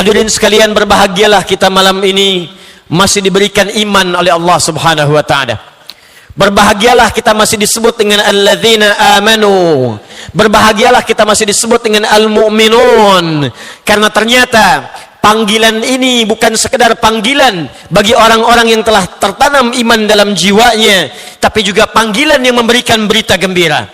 Hadirin sekalian, berbahagialah kita malam ini masih diberikan iman oleh Allah Subhanahu wa taala. Berbahagialah kita masih disebut dengan alladzina amanu. Berbahagialah kita masih disebut dengan al-mu'minun, karena ternyata panggilan ini bukan sekedar panggilan bagi orang-orang yang telah tertanam iman dalam jiwanya, tapi juga panggilan yang memberikan berita gembira,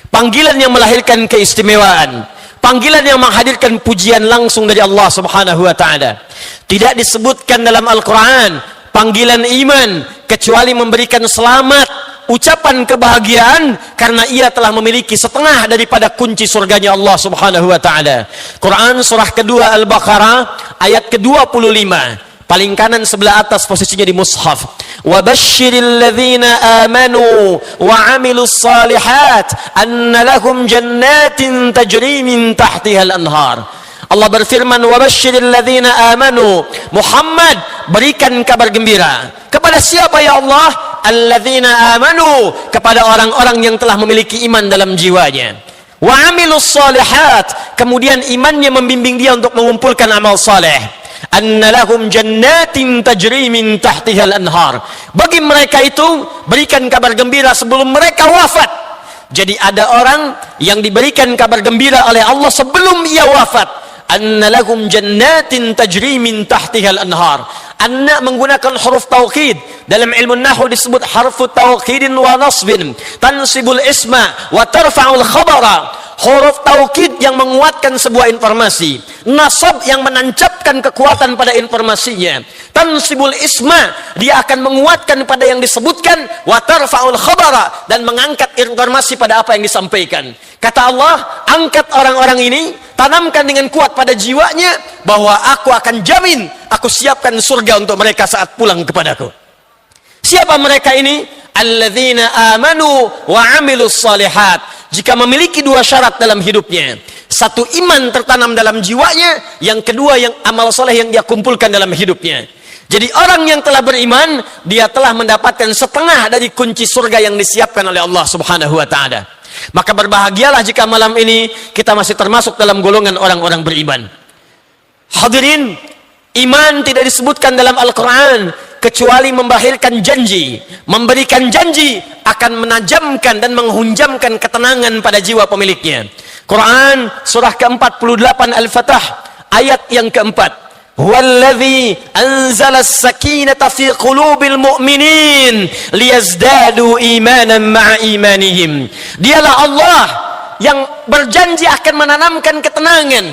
panggilan yang melahirkan keistimewaan, panggilan yang menghadirkan pujian langsung dari Allah Subhanahu wa taala. Tidak disebutkan dalam Al-Qur'an panggilan iman kecuali memberikan selamat, ucapan kebahagiaan, karena ia telah memiliki setengah daripada kunci surganya Allah Subhanahu wa taala. Quran surah kedua Al-Baqarah ayat ke-25, paling kanan sebelah atas posisinya di mushaf. Wa basyiril ladzina amanu wa 'amilus shalihat anna lahum jannatin tajri min tahtihal anhar. Allah berfirman, wa basyiril ladzina amanu, Muhammad, berikan kabar gembira kepada siapa ya Allah? Alladzina amanu, kepada orang-orang yang telah memiliki iman dalam jiwanya. Wa 'amilus shalihat, kemudian imannya membimbing dia untuk mengumpulkan amal saleh. Anna lahum jannatin tajri min tahtihal anhar, bagi mereka itu berikan kabar gembira sebelum mereka wafat. Jadi ada orang yang diberikan kabar gembira oleh Allah sebelum ia wafat. Anna lahum jannatin tajri min tahtihal anhar. Anna menggunakan huruf taukid. Dalam ilmu nahwu disebut harfu taukidin wa nasbin, tansibul isma wa tarfa'ul khabara. Huruf taukid yang menguatkan sebuah informasi, nasab yang menancapkan kekuatan pada informasinya, tansibul isma, dia akan menguatkan pada yang disebutkan, wa tarfa'ul khabara, dan mengangkat informasi pada apa yang disampaikan. Kata Allah, angkat orang-orang ini, tanamkan dengan kuat pada jiwanya bahwa aku akan jamin, aku siapkan surga untuk mereka saat pulang kepadaku. Siapa mereka ini? Alladzina amanu wa 'amilus shalihat. Jika memiliki dua syarat dalam hidupnya, satu iman tertanam dalam jiwanya, yang kedua yang amal soleh yang dia kumpulkan dalam hidupnya. Jadi orang yang telah beriman, dia telah mendapatkan setengah dari kunci surga yang disiapkan oleh Allah Subhanahu wa taala. Maka berbahagialah jika malam ini kita masih termasuk dalam golongan orang-orang beriman. Hadirin, iman tidak disebutkan dalam Al-Quran kecuali membahirkan janji, memberikan janji akan menajamkan dan menghunjamkan ketenangan pada jiwa pemiliknya. Quran surah ke-48 Al-Fatah ayat yang keempat. Huwallazi anzala as-sakinata fi qulubil mu'minin liyazdadu imanan ma'a imanihim. Dialah Allah yang berjanji akan menanamkan ketenangan,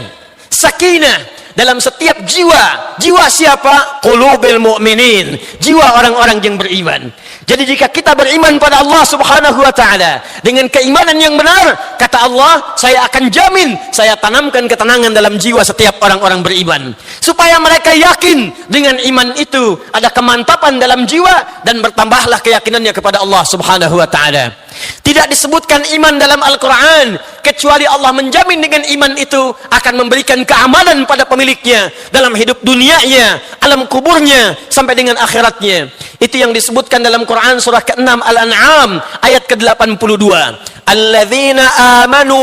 sakinah dalam setiap jiwa. Jiwa siapa? Qulubil mu'minin, jiwa orang-orang yang beriman. Jadi jika kita beriman pada Allah Subhanahu wa taala dengan keimanan yang benar, kata Allah, saya akan jamin, saya tanamkan ketenangan dalam jiwa setiap orang-orang beriman, supaya mereka yakin dengan iman itu ada kemantapan dalam jiwa dan bertambahlah keyakinannya kepada Allah Subhanahu wa taala. Tidak disebutkan iman dalam Al-Quran kecuali Allah menjamin dengan iman itu akan memberikan keamanan pada pemiliknya dalam hidup dunianya, alam kuburnya, sampai dengan akhiratnya. Itu yang disebutkan dalam Quran surah ke-6 Al-An'am ayat ke-82. Alladzina amanu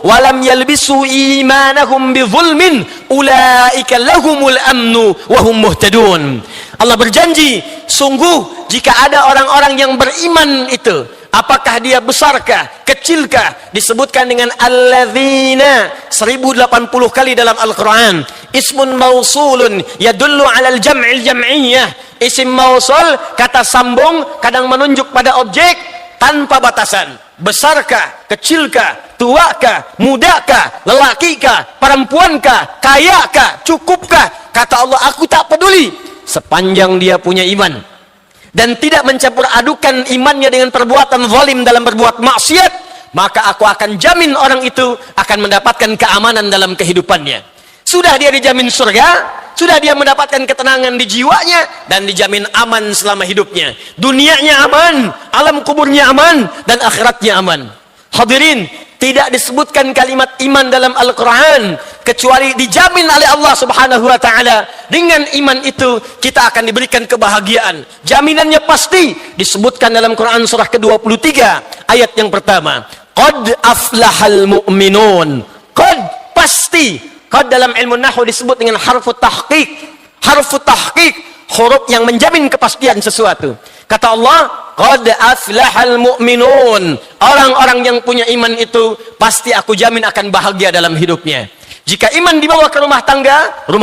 wa lam yalbisu imanahum bizulmin ulaika lahumul amnu wa hum muhtadun. Allah berjanji, sungguh jika ada orang-orang yang beriman itu, apakah dia besarkah, kecilkah, disebutkan dengan alladzina 1080 kali dalam Al-Quran. Ismun mausulun yadullu alal jam'il jam'iyyah. Isim mausul, kata sambung, kadang menunjuk pada objek tanpa batasan. Besarkah, kecilkah, tuakah, mudakah, lelakikah, perempuankah, kayakah, cukupkah, kata Allah, aku tak peduli sepanjang dia punya iman dan tidak mencampur adukan imannya dengan perbuatan zalim dalam berbuat maksiat, maka aku akan jamin orang itu akan mendapatkan keamanan dalam kehidupannya. Sudah dia dijamin surga, sudah dia mendapatkan ketenangan di jiwanya, dan dijamin aman selama hidupnya. Dunianya aman, alam kuburnya aman, dan akhiratnya aman. Hadirin, tidak disebutkan kalimat iman dalam Al-Quran kecuali dijamin oleh Allah Subhanahu wa taala. Dengan iman itu kita akan diberikan kebahagiaan. Jaminannya pasti disebutkan dalam Quran surah ke-23 ayat yang pertama. Qad aflahal mu'minun. Qad, pasti, Qad dalam ilmu nahwu disebut dengan harfu tahqiq. Harfu tahqiq, huruf yang menjamin kepastian sesuatu. Kata Allah, qad aflahal mu'minun. Orang-orang yang punya iman itu pasti aku jamin akan bahagia dalam hidupnya. Jika iman dibawa ke rumah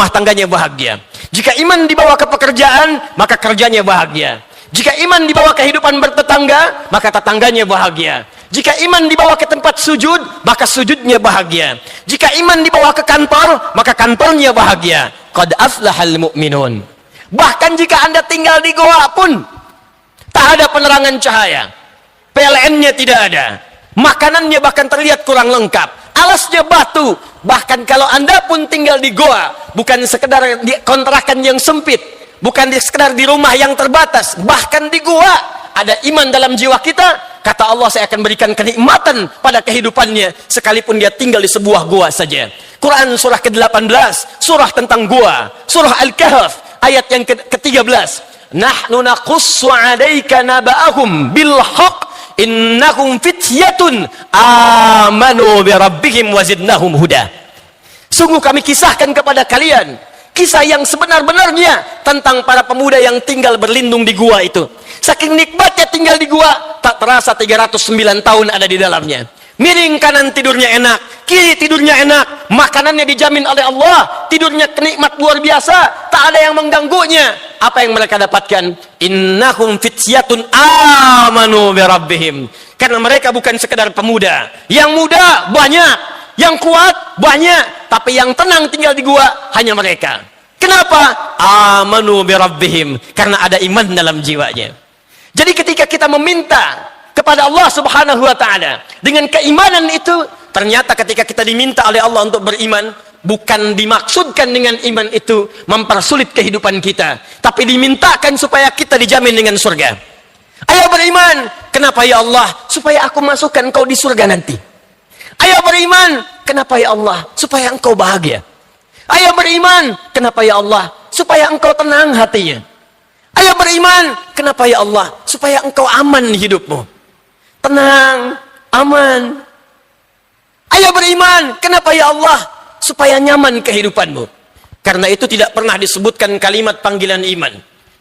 tangganya bahagia. Jika iman dibawa ke pekerjaan, maka kerjanya bahagia. Jika iman dibawa ke kehidupan bertetangga, maka tetangganya bahagia. Jika iman dibawa ke tempat sujud, maka sujudnya bahagia. Jika iman dibawa ke kantor, maka kantornya bahagia. Qad aflahal mu'minun. Bahkan jika Anda tinggal di goa pun, tak ada penerangan cahaya, PLN-nya tidak ada, makanannya bahkan terlihat kurang lengkap, alasnya batu. Bahkan kalau Anda pun tinggal di goa, bukan sekedar di kontrakan yang sempit, bukan sekedar di rumah yang terbatas, bahkan di goa ada iman dalam jiwa kita. Kata Allah, saya akan berikan kenikmatan pada kehidupannya sekalipun dia tinggal di sebuah gua saja. Quran surah ke-18, surah tentang gua, surah Al-Kahf ayat yang ke-13. Nahnu naqussu 'alaika naba'ahum bil haqq innahum fityatun amanu bi rabbihim wazidnahum huda. Sungguh kami kisahkan kepada kalian kisah yang sebenar-benarnya tentang para pemuda yang tinggal berlindung di gua itu. Saking nikmatnya tinggal di gua, tak terasa 309 tahun ada di dalamnya. Miring kanan tidurnya enak, kiri tidurnya enak, makanannya dijamin oleh Allah, tidurnya kenikmat luar biasa, tak ada yang mengganggunya. Apa yang mereka dapatkan? Innahum fityatun amanu bi rabbihim. Karena mereka bukan sekedar pemuda. Yang muda banyak, yang kuat banyak, tapi yang tenang tinggal di gua hanya mereka. Kenapa? Amanu bi rabbihim, karena ada iman dalam jiwanya. Jadi ketika kita meminta kepada Allah Subhanahu wa taala dengan keimanan itu, ternyata ketika kita diminta oleh Allah untuk beriman, bukan dimaksudkan dengan iman itu mempersulit kehidupan kita, tapi dimintakan supaya kita dijamin dengan surga. Ayo beriman. Kenapa ya Allah? Supaya aku masukkan engkau di surga nanti. Ayo beriman. Kenapa ya Allah? Supaya engkau bahagia. Ayo beriman. Kenapa ya Allah? Supaya engkau tenang hatinya. Ayo beriman. Kenapa ya Allah? Supaya engkau aman hidupmu, tenang, aman. Ayo beriman. Kenapa ya Allah? Supaya nyaman kehidupanmu. Karena itu tidak pernah disebutkan kalimat panggilan iman.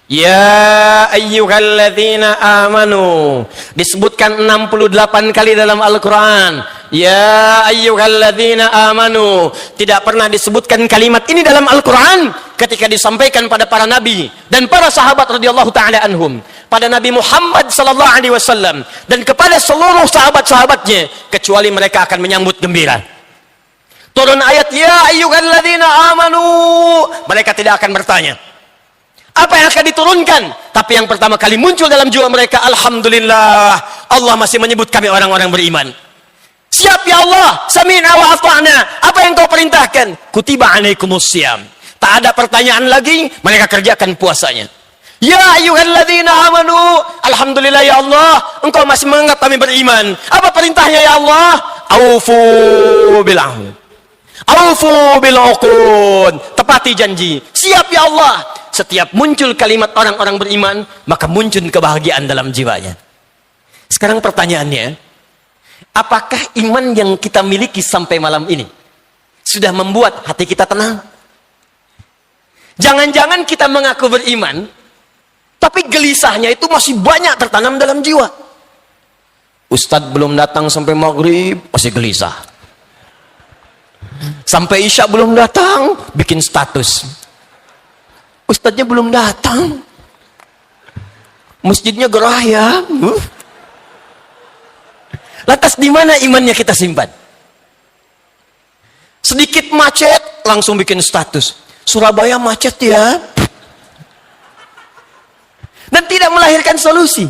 Ya ayyuhalladzina amanu. Disebutkan 68 kali dalam Al-Quran. Ya ayyuhalladzina amanu. Tidak pernah disebutkan kalimat ini dalam Al-Quran ketika disampaikan pada para nabi dan para sahabat radhiyallahu ta'ala anhum, pada Nabi Muhammad sallallahu alaihi wasallam dan kepada seluruh sahabat-sahabatnya, kecuali mereka akan menyambut gembira. Turun ayat ya ayyuhalladzina amanu, mereka tidak akan bertanya apa yang akan diturunkan, tapi yang pertama kali muncul dalam jiwa mereka, alhamdulillah, Allah masih menyebut kami orang-orang beriman. Siap ya Allah, sami'na wa ata'na. Apa yang kau perintahkan? Kutiba alaikumusiyam. Tak ada pertanyaan lagi, mereka kerjakan puasanya. Ya ayyuhalladzina amanu, alhamdulillah ya Allah, engkau masih menganggap kami beriman. Apa perintahnya ya Allah? Aufu bil ahd, aufu bil uqud. Tepati janji. Siap ya Allah. Setiap muncul kalimat orang-orang beriman, maka muncul kebahagiaan dalam jiwanya. Sekarang pertanyaannya, apakah iman yang kita miliki sampai malam ini sudah membuat hati kita tenang? Jangan-jangan kita mengaku beriman, tapi gelisahnya itu masih banyak tertanam dalam jiwa. Ustadz belum datang sampai maghrib, masih gelisah. Sampai isya belum datang, bikin status. Ustadznya belum datang, masjidnya gerah ya. Lantas di mana imannya kita simpan? Sedikit macet, langsung bikin status. Surabaya macet ya. Dan tidak melahirkan solusi.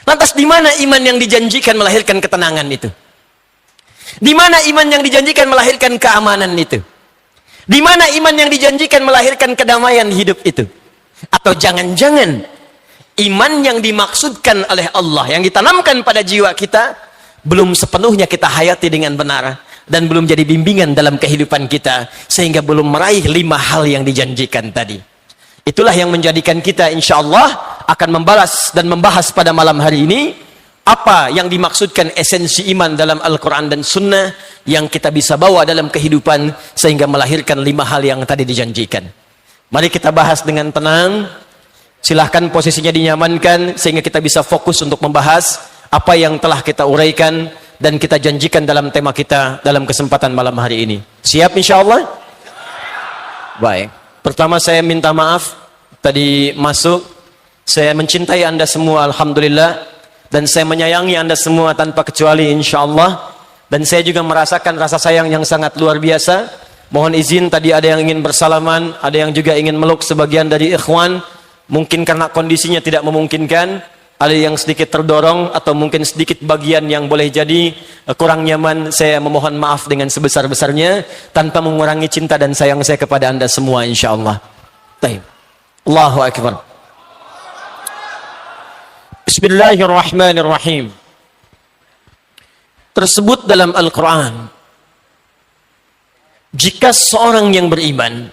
Lantas di mana iman yang dijanjikan melahirkan ketenangan itu? Di mana iman yang dijanjikan melahirkan keamanan itu? Di mana iman yang dijanjikan melahirkan kedamaian hidup itu? Atau jangan-jangan iman yang dimaksudkan oleh Allah, yang ditanamkan pada jiwa kita, belum sepenuhnya kita hayati dengan benar, dan belum jadi bimbingan dalam kehidupan kita, sehingga belum meraih 5 hal yang dijanjikan tadi. Itulah yang menjadikan kita insya Allah akan membalas dan membahas pada malam hari ini apa yang dimaksudkan esensi iman dalam Al-Quran dan Sunnah yang kita bisa bawa dalam kehidupan sehingga melahirkan 5 hal yang tadi dijanjikan. Mari kita bahas dengan tenang. Silahkan posisinya dinyamankan sehingga kita bisa fokus untuk membahas apa yang telah kita uraikan dan kita janjikan dalam tema kita dalam kesempatan malam hari ini. Siap insyaAllah? Baik. Pertama saya minta maaf tadi masuk. Saya mencintai Anda semua alhamdulillah. Dan saya menyayangi Anda semua tanpa kecuali insyaAllah. Dan saya juga merasakan rasa sayang yang sangat luar biasa. Mohon izin tadi ada yang ingin bersalaman, ada yang juga ingin meluk sebagian dari ikhwan. Mungkin karena kondisinya tidak memungkinkan, ada yang sedikit terdorong atau mungkin sedikit bagian yang boleh jadi kurang nyaman. Saya memohon maaf dengan sebesar-besarnya tanpa mengurangi cinta dan sayang saya kepada Anda semua insyaAllah. Baik. Allahu Akbar. Bismillahirrahmanirrahim. Tersebut dalam Al-Quran, jika seorang yang beriman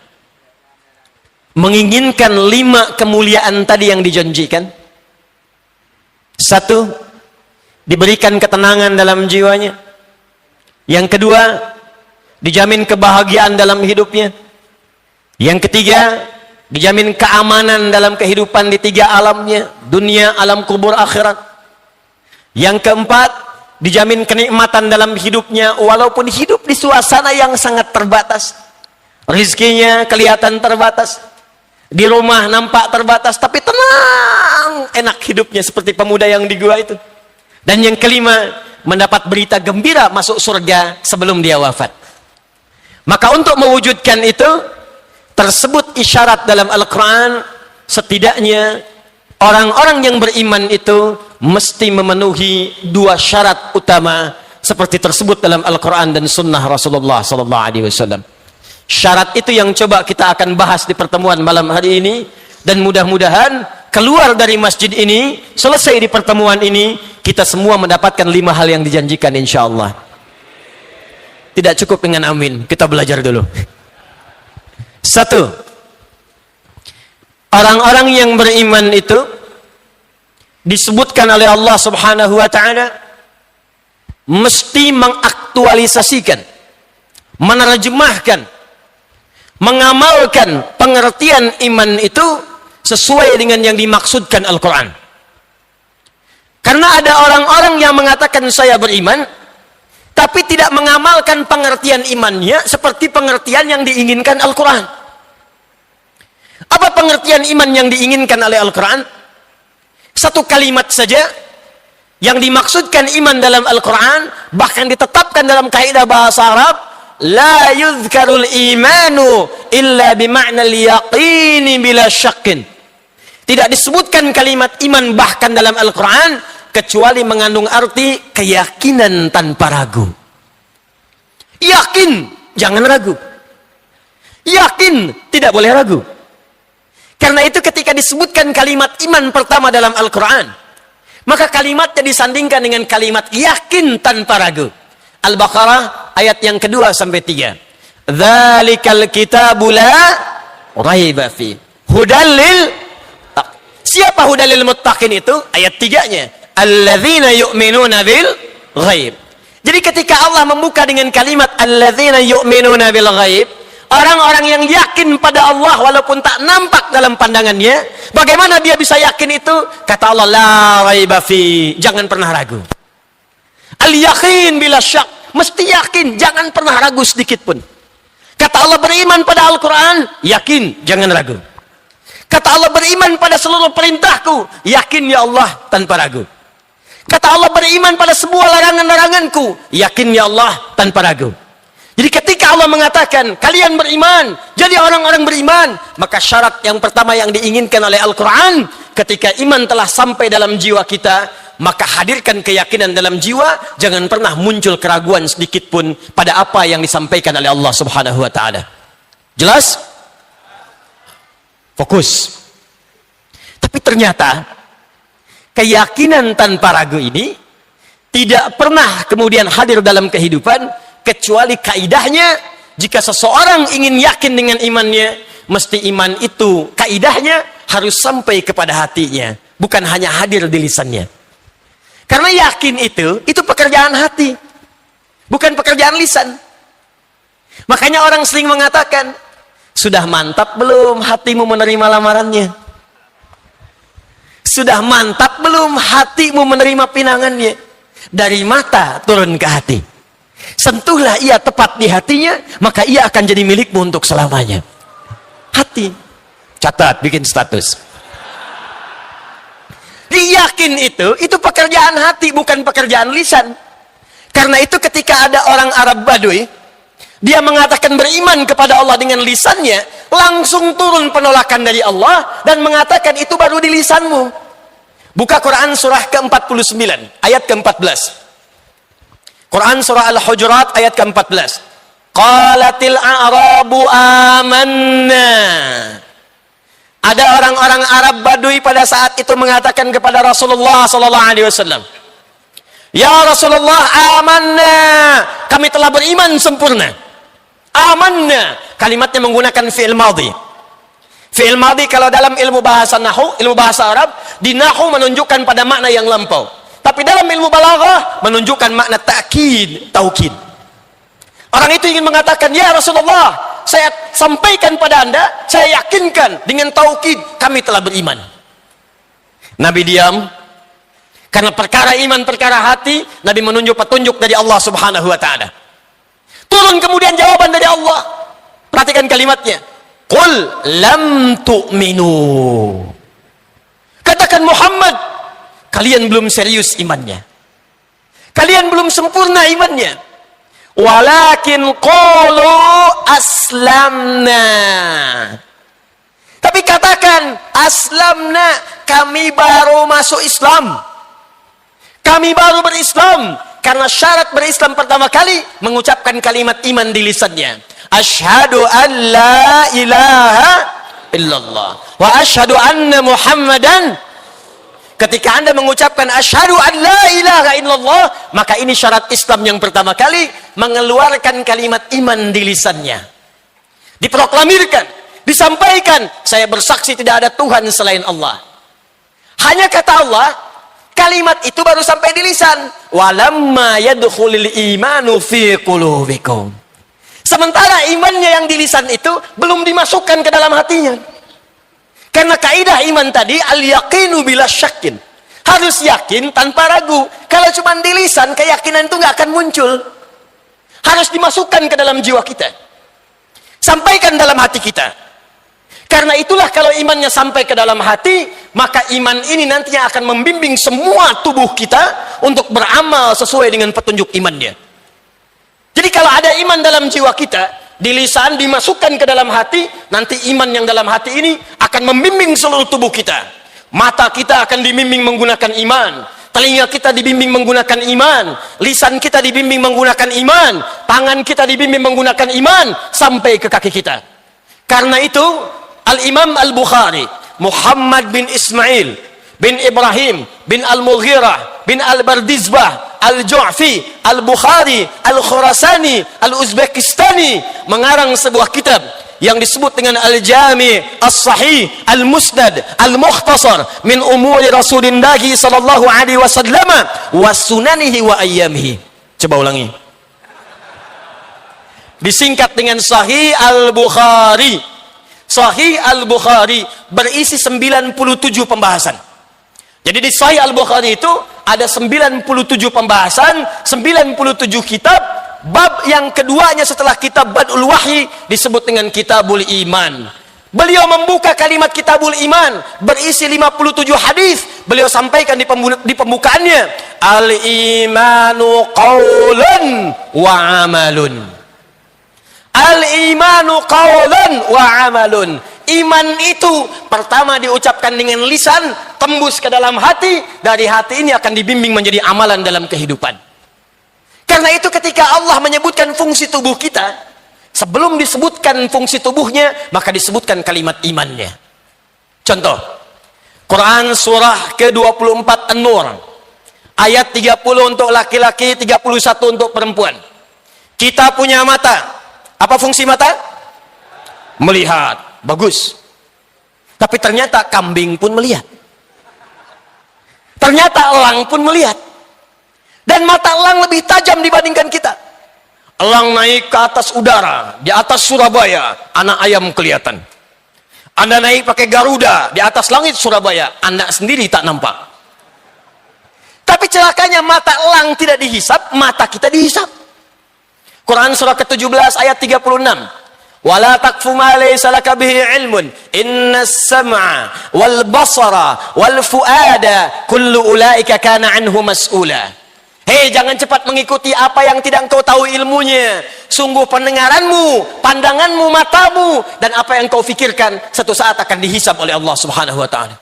menginginkan 5 kemuliaan tadi yang dijanjikan, 1, diberikan ketenangan dalam jiwanya. Yang kedua, dijamin kebahagiaan dalam hidupnya. Yang ketiga, dijamin keamanan dalam kehidupan di 3 alamnya, dunia, alam kubur, akhirat. Yang keempat, dijamin kenikmatan dalam hidupnya walaupun hidup di suasana yang sangat terbatas. Rizkinya kelihatan terbatas. Di rumah nampak terbatas, tapi tenang, enak hidupnya seperti pemuda yang di gua itu. Dan yang kelima, mendapat berita gembira masuk surga sebelum dia wafat. Maka untuk mewujudkan itu, tersebut isyarat dalam Al-Quran, setidaknya orang-orang yang beriman itu mesti memenuhi 2 syarat utama seperti tersebut dalam Al-Quran dan Sunnah Rasulullah SAW. Syarat itu yang coba kita akan bahas di pertemuan malam hari ini, dan mudah-mudahan keluar dari masjid ini, selesai di pertemuan ini, kita semua mendapatkan 5 hal yang dijanjikan insyaAllah. Tidak cukup dengan amin, kita belajar dulu. 1, orang-orang yang beriman itu disebutkan oleh Allah Subhanahu wa ta'ala mesti mengaktualisasikan, menerjemahkan, mengamalkan pengertian iman itu sesuai dengan yang dimaksudkan Al-Quran. Karena ada orang-orang yang mengatakan saya beriman tapi tidak mengamalkan pengertian imannya seperti pengertian yang diinginkan Al-Quran. Apa pengertian iman yang diinginkan oleh Al-Quran? 1 kalimat saja yang dimaksudkan iman dalam Al-Quran, bahkan ditetapkan dalam kaidah bahasa Arab, la yuzkarul imanu illa bima'na al-yaqini bila syakkin. Tidak disebutkan kalimat iman bahkan dalam Al-Quran kecuali mengandung arti keyakinan tanpa ragu. Yakin, jangan ragu. Yakin, tidak boleh ragu. Karena itu ketika disebutkan kalimat iman pertama dalam Al-Quran, maka kalimatnya disandingkan dengan kalimat yakin tanpa ragu. Al-Baqarah ayat yang kedua sampai 3. Dzalikal kitabu la raiba fi hudal lil. Siapa hudalil muttaqin itu? Ayat 3-nya. Alladzina yu'minuna bil ghaib. Jadi ketika Allah membuka dengan kalimat alladzina yu'minuna bil ghaib, orang-orang yang yakin pada Allah walaupun tak nampak dalam pandangannya, bagaimana dia bisa yakin itu? Kata Allah, la raiba fi, jangan pernah ragu. Al-yaqin bila syak, mesti yakin, jangan pernah ragu sedikit pun. Kata Allah beriman pada Al-Quran, yakin, jangan ragu. Kata Allah beriman pada seluruh perintahku, yakin ya Allah tanpa ragu. Kata Allah beriman pada semua larangan-laranganku, yakin ya Allah tanpa ragu. Jadi ketika Allah mengatakan kalian beriman, jadi orang-orang beriman, maka syarat yang pertama yang diinginkan oleh Al-Quran, ketika iman telah sampai dalam jiwa kita, maka hadirkan keyakinan dalam jiwa, jangan pernah muncul keraguan sedikit pun pada apa yang disampaikan oleh Allah Subhanahu wa ta'ala. Jelas? Fokus. Tapi ternyata keyakinan tanpa ragu ini tidak pernah kemudian hadir dalam kehidupan, kecuali kaidahnya jika seseorang ingin yakin dengan imannya, mesti iman itu kaidahnya harus sampai kepada hatinya, bukan hanya hadir di lisannya. Karena yakin itu pekerjaan hati, bukan pekerjaan lisan. Makanya orang sering mengatakan, sudah mantap belum hatimu menerima lamarannya? Sudah mantap belum hatimu menerima pinangannya? Dari mata turun ke hati. Sentuhlah ia tepat di hatinya, maka ia akan jadi milikmu untuk selamanya. Hati. Catat, bikin status. Yakin itu pekerjaan hati, bukan pekerjaan lisan. Karena itu ketika ada orang Arab Badui, dia mengatakan beriman kepada Allah dengan lisannya, langsung turun penolakan dari Allah dan mengatakan itu baru di lisanmu. Buka Quran surah ke-49 ayat ke-14. Quran surah Al-Hujurat ayat ke-14. Qalatil a'rabu amanna. Ada orang-orang Arab Badui pada saat itu mengatakan kepada Rasulullah sallallahu alaihi wasallam, "Ya Rasulullah, amanna. Kami telah beriman sempurna." Amanna, kalimatnya menggunakan fi'il madhi. Fi'il madhi kalau dalam ilmu bahasa nahwu, ilmu bahasa Arab, di nahwu menunjukkan pada makna yang lampau. Tapi dalam ilmu balaghah menunjukkan makna taukid. Orang itu ingin mengatakan, "Ya Rasulullah, saya sampaikan pada Anda, saya yakinkan dengan taukid kami telah beriman." Nabi diam. Karena perkara iman, perkara hati, Nabi menunjuk petunjuk dari Allah Subhanahu wa taala. Turun kemudian jawaban dari Allah. Perhatikan kalimatnya. Qul lam tu'minu. Katakan Muhammad, kalian belum serius imannya. Kalian belum sempurna imannya. Walakin qulu aslamna. Tapi katakan aslamna, kami baru masuk Islam. Kami baru berislam. Karena syarat berislam pertama kali mengucapkan kalimat iman di lisannya. Asyhadu an la ilaha illallah wa asyhadu anna Muhammadan. Ketika Anda mengucapkan asyhadu an la ilaha illallah, maka ini syarat Islam yang pertama kali, mengeluarkan kalimat iman di lisannya. Diproklamirkan, disampaikan, saya bersaksi tidak ada Tuhan selain Allah. Hanya kata Allah, kalimat itu baru sampai di lisan. Walamma yadkhulul imanu fi qulubikum. Sementara imannya yang di lisan itu belum dimasukkan ke dalam hatinya. Karena kaidah iman tadi al-yaqinu bila syakin. Harus yakin tanpa ragu. Kalau cuma di lisan, keyakinan itu nggak akan muncul. Harus dimasukkan ke dalam jiwa kita. Sampaikan dalam hati kita. Karena itulah kalau imannya sampai ke dalam hati, maka iman ini nantinya akan membimbing semua tubuh kita untuk beramal sesuai dengan petunjuk imannya. Jadi kalau ada iman dalam jiwa kita, di lisan dimasukkan ke dalam hati, nanti iman yang dalam hati ini akan membimbing seluruh tubuh kita. Mata kita akan dibimbing menggunakan iman, telinga kita dibimbing menggunakan iman, lisan kita dibimbing menggunakan iman, tangan kita dibimbing menggunakan iman, sampai ke kaki kita. Karena itu Al-Imam Al-Bukhari, Muhammad bin Ismail bin Ibrahim bin Al-Mughirah bin Al-Bardizbah Al-Ju'fi Al-Bukhari Al-Khurasani Al-Uzbekistani mengarang sebuah kitab yang disebut dengan Al-Jami' As-Sahih Al-Musnad Al-Mukhtasar min umuri Rasulillah sallallahu alaihi wasallam wa sunanihi wa ayyamihi. Coba ulangi. Disingkat dengan Sahih Al-Bukhari. Sahih Al-Bukhari berisi 97 pembahasan. Jadi di Sahih Al-Bukhari itu ada 97 pembahasan, 97 kitab. Bab yang keduanya setelah kitab Badul Wahyi disebut dengan Kitabul Iman. Beliau membuka kalimat Kitabul Iman berisi 57 hadis. Beliau sampaikan di pembukaannya, Al-imanu qaulun wa amalun. Al-imanu qaulun wa amalun. Iman itu pertama diucapkan dengan lisan, tembus ke dalam hati, dari hati ini akan dibimbing menjadi amalan dalam kehidupan. Karena itu ketika Allah menyebutkan fungsi tubuh kita, sebelum disebutkan fungsi tubuhnya, maka disebutkan kalimat imannya. Contoh, Quran surah ke-24 An-Nur, ayat 30 untuk laki-laki, 31 untuk perempuan. Kita punya mata. Apa fungsi mata? Melihat. Bagus. Tapi ternyata kambing pun melihat. Ternyata elang pun melihat. Dan mata elang lebih tajam dibandingkan kita. Elang naik ke atas udara, di atas Surabaya, anak ayam kelihatan. Anda naik pakai Garuda, di atas langit Surabaya, Anda sendiri tak nampak. Tapi celakanya mata elang tidak dihisap, mata kita dihisap. Quran surah ke-17 ayat 36. Wala taqfu ma laysa laka bihi ilmun, innas sam'a wal basara wal fuada kullu ulaika kana anhu mas'ula. Hei, jangan cepat mengikuti apa yang tidak engkau tahu ilmunya. Sungguh pendengaranmu, pandanganmu, matamu, dan apa yang kau fikirkan satu saat akan dihisap oleh Allah Subhanahu wa ta'ala.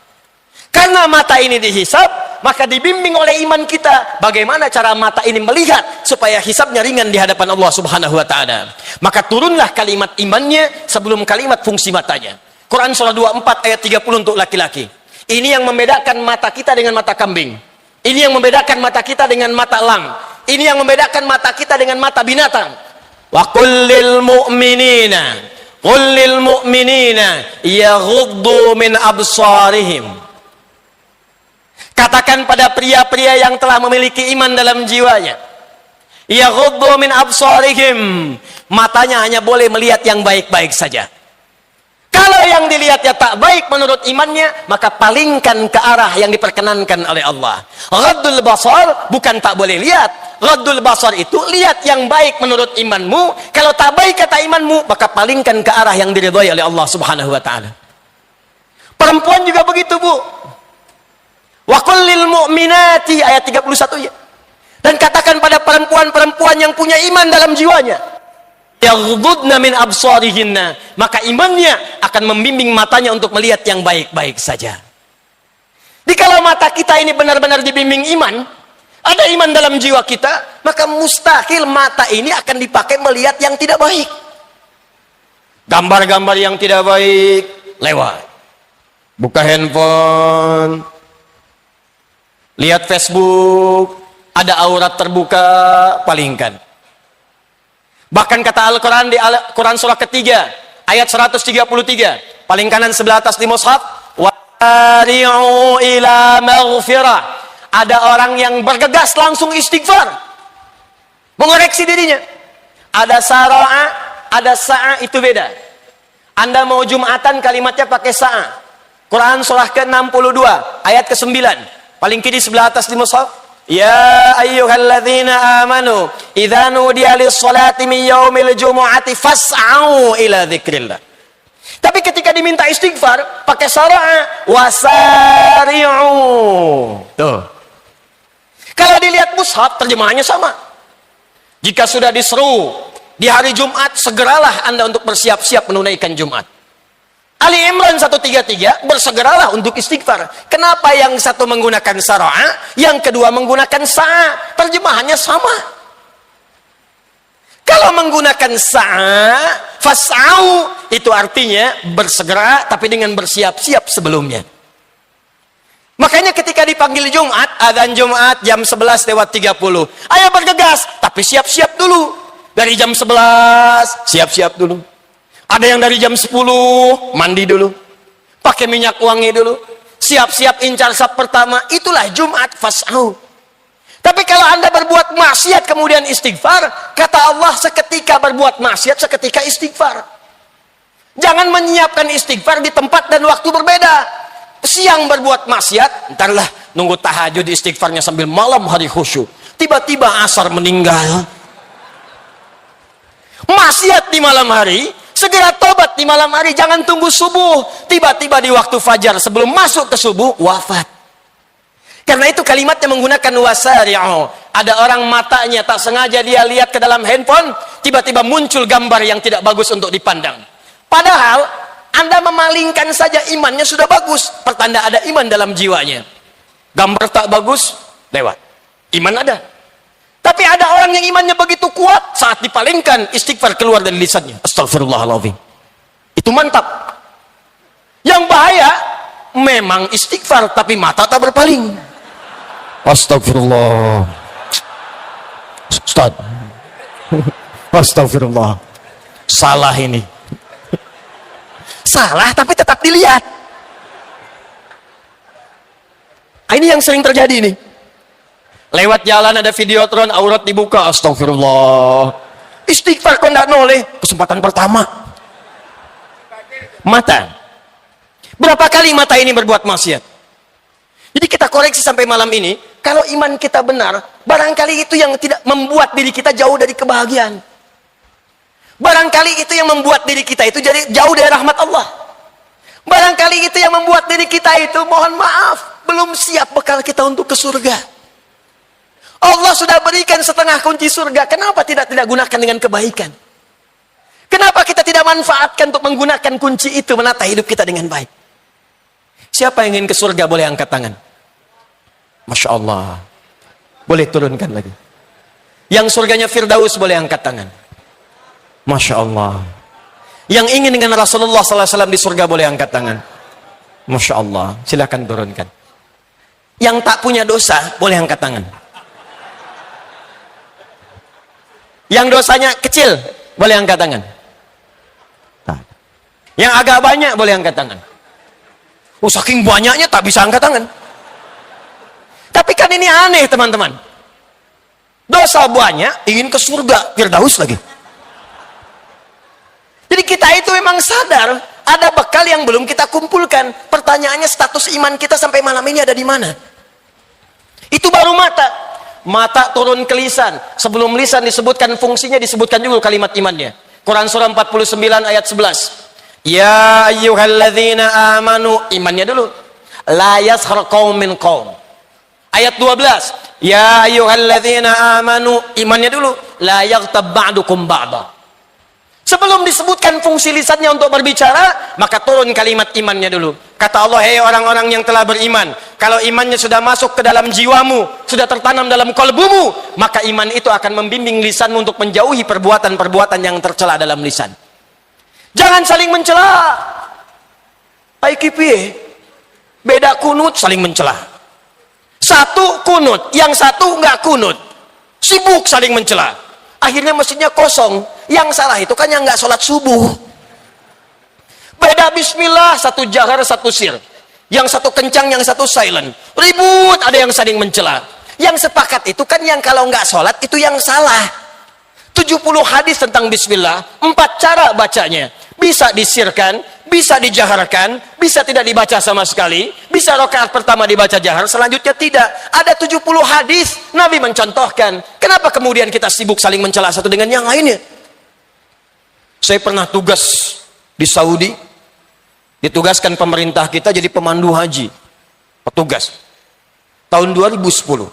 Karena mata ini dihisap, maka dibimbing oleh iman kita bagaimana cara mata ini melihat supaya hisapnya ringan di hadapan Allah Subhanahu wa ta'ala. Maka turunlah kalimat imannya sebelum kalimat fungsi matanya. Quran surah 24 ayat 30 untuk laki-laki. Ini yang membedakan mata kita dengan mata kambing. Ini yang membedakan mata kita dengan mata elang. Ini yang membedakan mata kita dengan mata binatang. Wa kullil mu'minina yaghuddu min absarihim. Katakan pada pria-pria yang telah memiliki iman dalam jiwanya, yaghuddu min absarihim, matanya hanya boleh melihat yang baik-baik saja. Kalau yang dilihatnya tak baik menurut imannya, maka palingkan ke arah yang diperkenankan oleh Allah. Ghaddul basar bukan tak boleh lihat. Ghaddul basar itu lihat yang baik menurut imanmu. Kalau tak baik kata imanmu, maka palingkan ke arah yang diridhai oleh Allah Subhanahu wa ta'ala. Perempuan juga begitu, Bu. Wa kullil mu'minati ayat 31 ya. Dan katakan pada perempuan-perempuan yang punya iman dalam jiwanya, yaghdudna min absarihinna, maka imannya akan membimbing matanya untuk melihat yang baik-baik saja. Jikalau mata kita ini benar-benar dibimbing iman, ada iman dalam jiwa kita, maka mustahil mata ini akan dipakai melihat yang tidak baik. Gambar-gambar yang tidak baik lewat. Buka handphone, lihat Facebook, ada aurat terbuka, palingkan. Bahkan kata Al-Quran di Quran surah ketiga ayat 133, paling kanan sebelah atas di mushaf, wari'u ila maghfirah. Ada orang yang bergegas langsung istighfar, mengoreksi dirinya. Ada sara'a, ada sa'a, itu beda. Anda mau Jumatan kalimatnya pakai sa'a. Quran surah ke-62 ayat ke-9, paling kiri sebelah atas di mushaf. Ya ayyuhalladzina amanu idza nudiya lis-salati min yaumil jumu'ati fas'au ila dzikrillah. Tapi ketika diminta istighfar pakai sara'a, wasari'u. Tuh. Kalau dilihat mushaf terjemahannya sama. Jika sudah diseru di hari Jumat, segeralah Anda untuk bersiap-siap menunaikan Jumat. Ali Imran 133, bersegeralah untuk istighfar. Kenapa yang satu menggunakan sara'a, yang kedua menggunakan sa'a? Terjemahannya sama. Kalau menggunakan sa'a, fas'au, itu artinya bersegera tapi dengan bersiap-siap sebelumnya. Makanya ketika dipanggil Jumat, adzan Jumat jam 11:30, ayo bergegas, tapi siap-siap dulu. Dari jam 11, siap-siap dulu. Ada yang dari jam 10, mandi dulu, pakai minyak wangi dulu, siap-siap incar saf pertama. Itulah Jumat, fas'au. Tapi kalau Anda berbuat maksiat kemudian istighfar, kata Allah, seketika berbuat maksiat, seketika istighfar. Jangan menyiapkan istighfar di tempat dan waktu berbeda. Siang berbuat maksiat, entarlah nunggu tahajud istighfarnya sambil malam hari khusyuk. Tiba-tiba asar meninggal. Maksiat di malam hari, segera tobat di malam hari, jangan tunggu subuh. Tiba-tiba di waktu fajar sebelum masuk ke subuh, wafat. Karena itu kalimatnya menggunakan wasari'u. Ada orang matanya tak sengaja dia lihat ke dalam handphone, tiba-tiba muncul gambar yang tidak bagus untuk dipandang. Padahal Anda memalingkan saja, imannya sudah bagus, pertanda ada iman dalam jiwanya. Gambar tak bagus, lewat. Iman ada. Tapi ada orang yang imannya begitu kuat, saat dipalingkan, istighfar keluar dari lisannya. Astagfirullahaladzim. Itu mantap. Yang bahaya, memang istighfar, tapi mata tak berpaling. Astagfirullah. Ustaz. Astagfirullah. Salah ini. Salah, tapi tetap dilihat. Ini yang sering terjadi nih. Lewat jalan ada videotron, aurat dibuka, astagfirullah. Istighfar kok nggak noleh. Kesempatan pertama. Mata. Berapa kali mata ini berbuat maksiat? Jadi kita koreksi sampai malam ini, kalau iman kita benar, barangkali itu yang tidak membuat diri kita jauh dari kebahagiaan. Barangkali itu yang membuat diri kita itu jadi jauh dari rahmat Allah. Barangkali itu yang membuat diri kita itu, mohon maaf, belum siap bekal kita untuk ke surga. Allah sudah berikan setengah kunci surga. Kenapa tidak gunakan dengan kebaikan? Kenapa kita tidak manfaatkan untuk menggunakan kunci itu menata hidup kita dengan baik? Siapa yang ingin ke surga boleh angkat tangan. Masya Allah. Boleh turunkan lagi. Yang surganya Firdaus boleh angkat tangan. Masya Allah. Yang ingin dengan Rasulullah SAW di surga boleh angkat tangan. Masya Allah. Silakan turunkan. Yang tak punya dosa boleh angkat tangan. Yang dosanya kecil boleh angkat tangan. Yang agak banyak boleh angkat tangan. Oh, saking banyaknya tak bisa angkat tangan. Tapi kan ini aneh teman-teman. Dosa banyak ingin ke surga Firdaus lagi. Jadi kita itu memang sadar ada bekal yang belum kita kumpulkan. Pertanyaannya status iman kita sampai malam ini ada di mana? Itu baru mata. Mata turun ke lisan. Sebelum lisan disebutkan fungsinya, disebutkan juga kalimat imannya. Quran surah 49 ayat 11. Ya ayyuhalladzina amanu, imannya dulu. La yaskhar qaum min qaum. Ayat 12. Ya ayyuhalladzina amanu, imannya dulu. La yaghtab ba'dukum ba'da. Sebelum disebutkan fungsi lisannya untuk berbicara, maka turun kalimat imannya dulu. Kata Allah, hei orang-orang yang telah beriman, kalau imannya sudah masuk ke dalam jiwamu, sudah tertanam dalam kalbumu, maka iman itu akan membimbing lisanmu untuk menjauhi perbuatan-perbuatan yang tercela dalam lisan. Jangan saling mencela. Aikipi, beda kunut saling mencela. Satu kunut, yang satu nggak kunut, sibuk saling mencela. Akhirnya masjidnya kosong. Yang salah itu kan yang nggak sholat subuh. Beda bismillah, satu jahar, satu sir. Yang satu kencang, yang satu silent. Ribut, ada yang saling mencela. Yang sepakat itu kan yang kalau nggak sholat itu yang salah. 70 hadis tentang bismillah, 4 cara bacanya. Bisa disirkan, bisa dijaharkan, bisa tidak dibaca sama sekali, bisa rakaat pertama dibaca jahar, selanjutnya tidak. Ada 70 hadis, Nabi mencontohkan. Kenapa kemudian kita sibuk saling mencela satu dengan yang lainnya? Saya pernah tugas di Saudi, ditugaskan pemerintah kita jadi pemandu haji, petugas. Tahun 2010.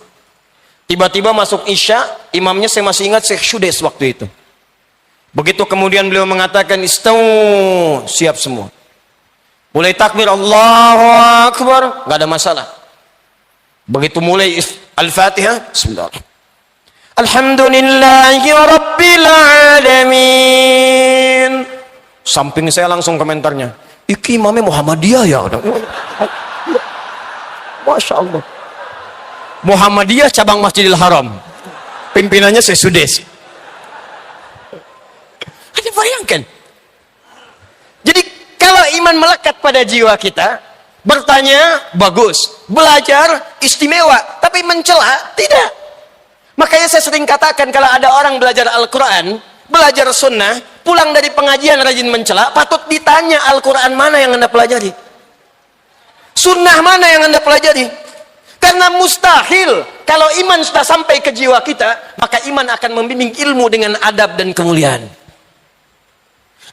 Tiba-tiba masuk Isya, imamnya saya masih ingat Syekh Syudes waktu itu. Begitu kemudian beliau mengatakan istau, siap semua. Mulai takbir Allahu Akbar, nggak ada masalah. Begitu mulai Al-Fatihah, bismillah. Alhamdulillahi Rabbil Alamin. Samping saya langsung komentarnya, iki imamnya Muhammadiyah ya. Masya Allah. Muhammadiyah cabang Masjidil Haram. Pimpinannya Syekh Sudes. Anda bayangkan. Jadi kalau iman melekat pada jiwa kita, bertanya bagus, belajar istimewa, tapi mencela tidak. Makanya saya sering katakan kalau ada orang belajar Al-Quran, belajar sunnah, pulang dari pengajian rajin mencela, patut ditanya Al-Quran mana yang Anda pelajari, sunnah mana yang Anda pelajari. Karena mustahil kalau iman sudah sampai ke jiwa kita, maka iman akan membimbing ilmu dengan adab dan kemuliaan.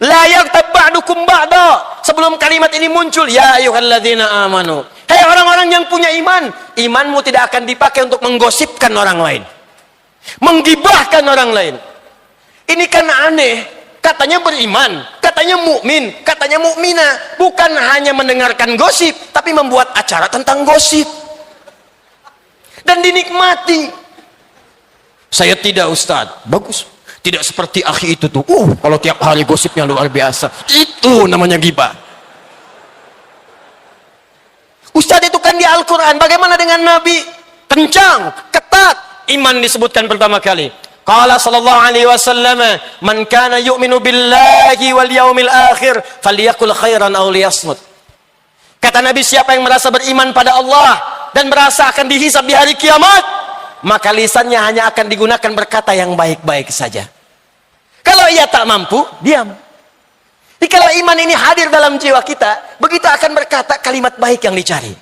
La yaghtab ba'dukum ba'da. Sebelum kalimat ini muncul, ya ayyuhalladzina amanu, hei orang-orang yang punya iman, imanmu tidak akan dipakai untuk menggosipkan orang lain, menggibahkan orang lain. Ini kan aneh. Katanya beriman, katanya mukmin, katanya mukminah, bukan hanya mendengarkan gosip, tapi membuat acara tentang gosip dan dinikmati. Saya tidak, Ustadz. Bagus. Tidak seperti akhi itu tuh. Kalau tiap hari gosipnya luar biasa. Itu namanya ghibah. Ustadz itu kan di Al-Quran. Bagaimana dengan Nabi? Kencang, ketat. Iman disebutkan pertama kali. Qala sallallahu alaihi wasallam, man kana yu'minu billahi wal yaumil akhir falyakul khairan aw liyasmut. Kata Nabi, siapa yang merasa beriman pada Allah dan merasa akan dihisab di hari kiamat, maka lisannya hanya akan digunakan berkata yang baik-baik saja. Kalau ia tak mampu, diam. Jadi kalau iman ini hadir dalam jiwa kita, begitu akan berkata kalimat baik yang dicari.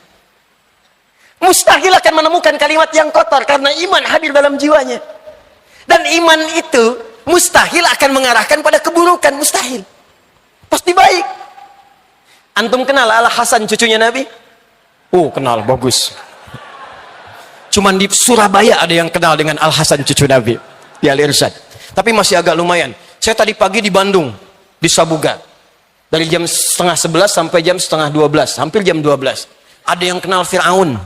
Mustahil akan menemukan kalimat yang kotor karena iman hadir dalam jiwanya. Dan iman itu mustahil akan mengarahkan pada keburukan, mustahil. Pasti baik. Antum kenal Al-Hasan cucunya Nabi? Oh, kenal, bagus. Cuman di Surabaya ada yang kenal dengan Al-Hasan cucu Nabi di Al-Irsyad. Tapi masih agak lumayan. Saya tadi pagi di Bandung, di Sabuga. Dari jam setengah 11 sampai jam setengah 12, hampir jam 12. Ada yang kenal Fir'aun.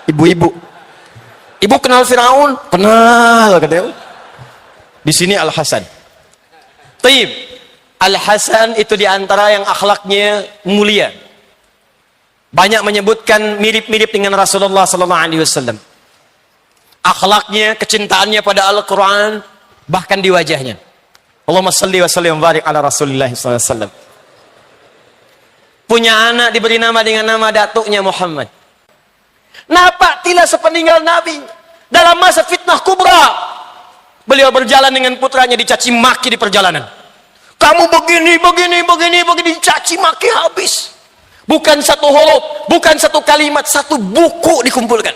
Ibu-ibu. Ibu kenal Fir'aun? Kenal, katanya. Di sini Al-Hasan. Taib. Al-Hasan itu diantara yang akhlaknya mulia. Banyak menyebutkan mirip-mirip dengan Rasulullah SAW. Akhlaknya, kecintaannya pada Al-Quran, bahkan di wajahnya. Allahumma salli wa sallim wa barik ala Rasulullah SAW. Punya anak diberi nama dengan nama datuknya Muhammad. Napak tidak sepeninggal Nabi. Dalam masa fitnah kubra, beliau berjalan dengan putranya dicaci maki di perjalanan. Kamu begini, dicaci maki habis. Bukan satu huruf, bukan satu kalimat, satu buku dikumpulkan.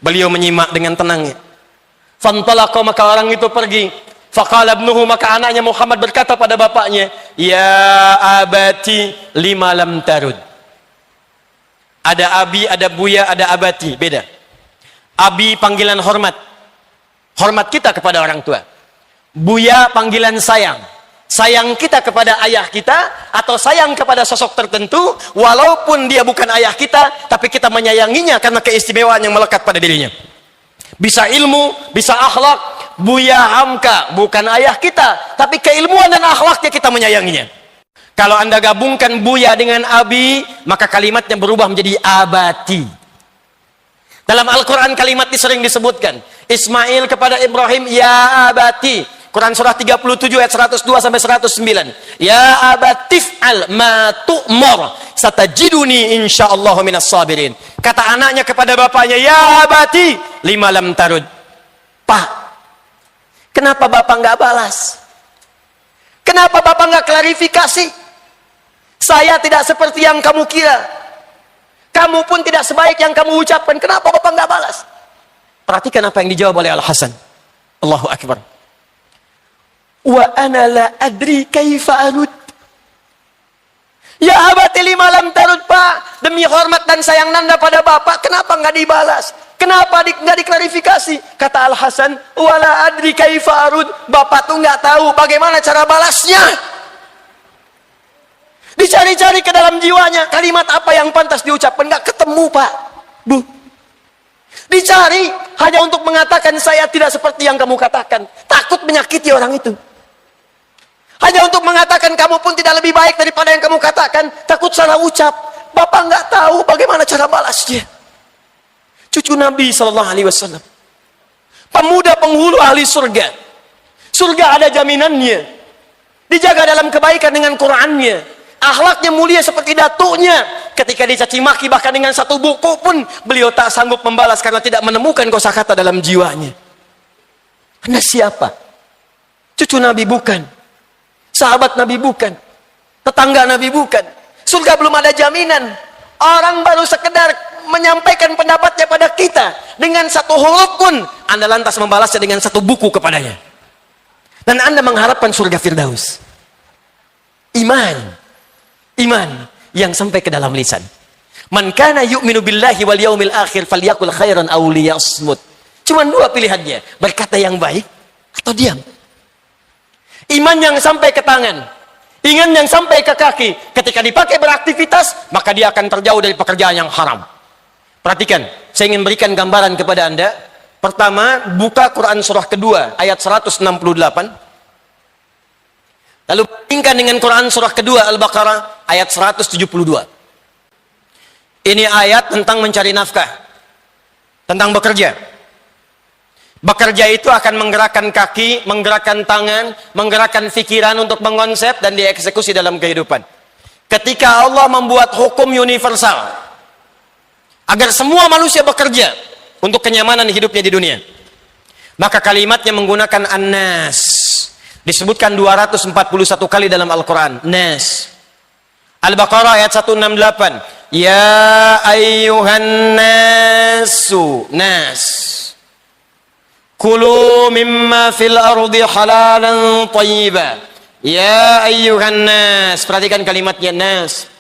Beliau menyimak dengan tenangnya. Fantalaqa, maka orang itu pergi. Faqala ibnuhu, maka anaknya Muhammad berkata pada bapaknya, ya abati lima lam tarud. Ada abi, ada buya, ada abati, beda. Abi panggilan hormat. Hormat kita kepada orang tua. Buya panggilan sayang. Sayang kita kepada ayah kita atau sayang kepada sosok tertentu walaupun dia bukan ayah kita, tapi kita menyayanginya karena keistimewaan yang melekat pada dirinya. Bisa ilmu, bisa akhlak. Buya Hamka bukan ayah kita, tapi keilmuan dan akhlaknya kita menyayanginya. Kalau anda gabungkan buya dengan abi, maka kalimatnya berubah menjadi abati. Dalam Al-Quran kalimat ini sering disebutkan. Ismail kepada Ibrahim, ya abati. Quran surah 37 ayat 102 sampai 109. Ya abatif al ma tu'mar satajiduni insyaallah minas sabirin. Kata anaknya kepada bapaknya, ya abati lima lam tarud. Pak, kenapa bapak nggak balas? Kenapa bapak nggak klarifikasi? Saya tidak seperti yang kamu kira. Kamu pun tidak sebaik yang kamu ucapkan. Kenapa bapak nggak balas? Perhatikan apa yang dijawab oleh Al-Hasan. Allahu Akbar. Wa ana la adri kaifa arud. Ya abati lima lam tarud, Pak. Demi hormat dan sayang nanda pada bapak, kenapa nggak dibalas? Kenapa nggak diklarifikasi? Kata Al-Hasan, wala adri kaifa arud. Bapak tuh nggak tahu bagaimana cara balasnya. Dicari-cari ke dalam jiwanya, kalimat apa yang pantas diucapkan, nggak ketemu, Pak, Bu. Dicari hanya untuk mengatakan saya tidak seperti yang kamu katakan. Takut menyakiti orang itu. Hanya untuk mengatakan kamu pun tidak lebih baik daripada yang kamu katakan. Takut salah ucap. Bapak nggak tahu bagaimana cara balasnya. Cucu Nabi SAW, pemuda penghulu ahli surga. Surga ada jaminannya. Dijaga dalam kebaikan dengan Qurannya. Akhlaknya mulia seperti datuknya. Ketika dicaci maki bahkan dengan satu buku pun beliau tak sanggup membalas karena tidak menemukan kosakata dalam jiwanya. Anda siapa? Cucu Nabi bukan. Sahabat Nabi bukan. Tetangga Nabi bukan. Surga belum ada jaminan. Orang baru sekedar menyampaikan pendapatnya pada kita dengan satu huruf pun Anda lantas membalasnya dengan satu buku kepadanya. Dan Anda mengharapkan surga Firdaus. Iman yang sampai ke dalam lisan. Man kana yu'minu billahi wal yaumil akhir falyakul khairan aw liyasmut. Cuma dua pilihannya, berkata yang baik atau diam. Iman yang sampai ke tangan, iman yang sampai ke kaki, ketika dipakai beraktivitas, maka dia akan terjauh dari pekerjaan yang haram. Perhatikan, saya ingin berikan gambaran kepada Anda. Pertama, buka Quran surah kedua ayat 168. Lalu bandingkan dengan Quran surah kedua Al-Baqarah ayat 172. Ini ayat tentang mencari nafkah, tentang bekerja. Bekerja itu akan menggerakkan kaki, menggerakkan tangan, menggerakkan pikiran untuk mengonsep dan dieksekusi dalam kehidupan. Ketika Allah membuat hukum universal, agar semua manusia bekerja untuk kenyamanan hidupnya di dunia. Maka kalimatnya menggunakan an-nas. Disebutkan 241 kali dalam Al-Quran. Nas. Al-Baqarah ayat 168. Ya ayyuhan nasu. Nas. Kulu mimma fil ardi halalan tayyiba. Ya ayyuhan nas. Perhatikan kalimatnya nas.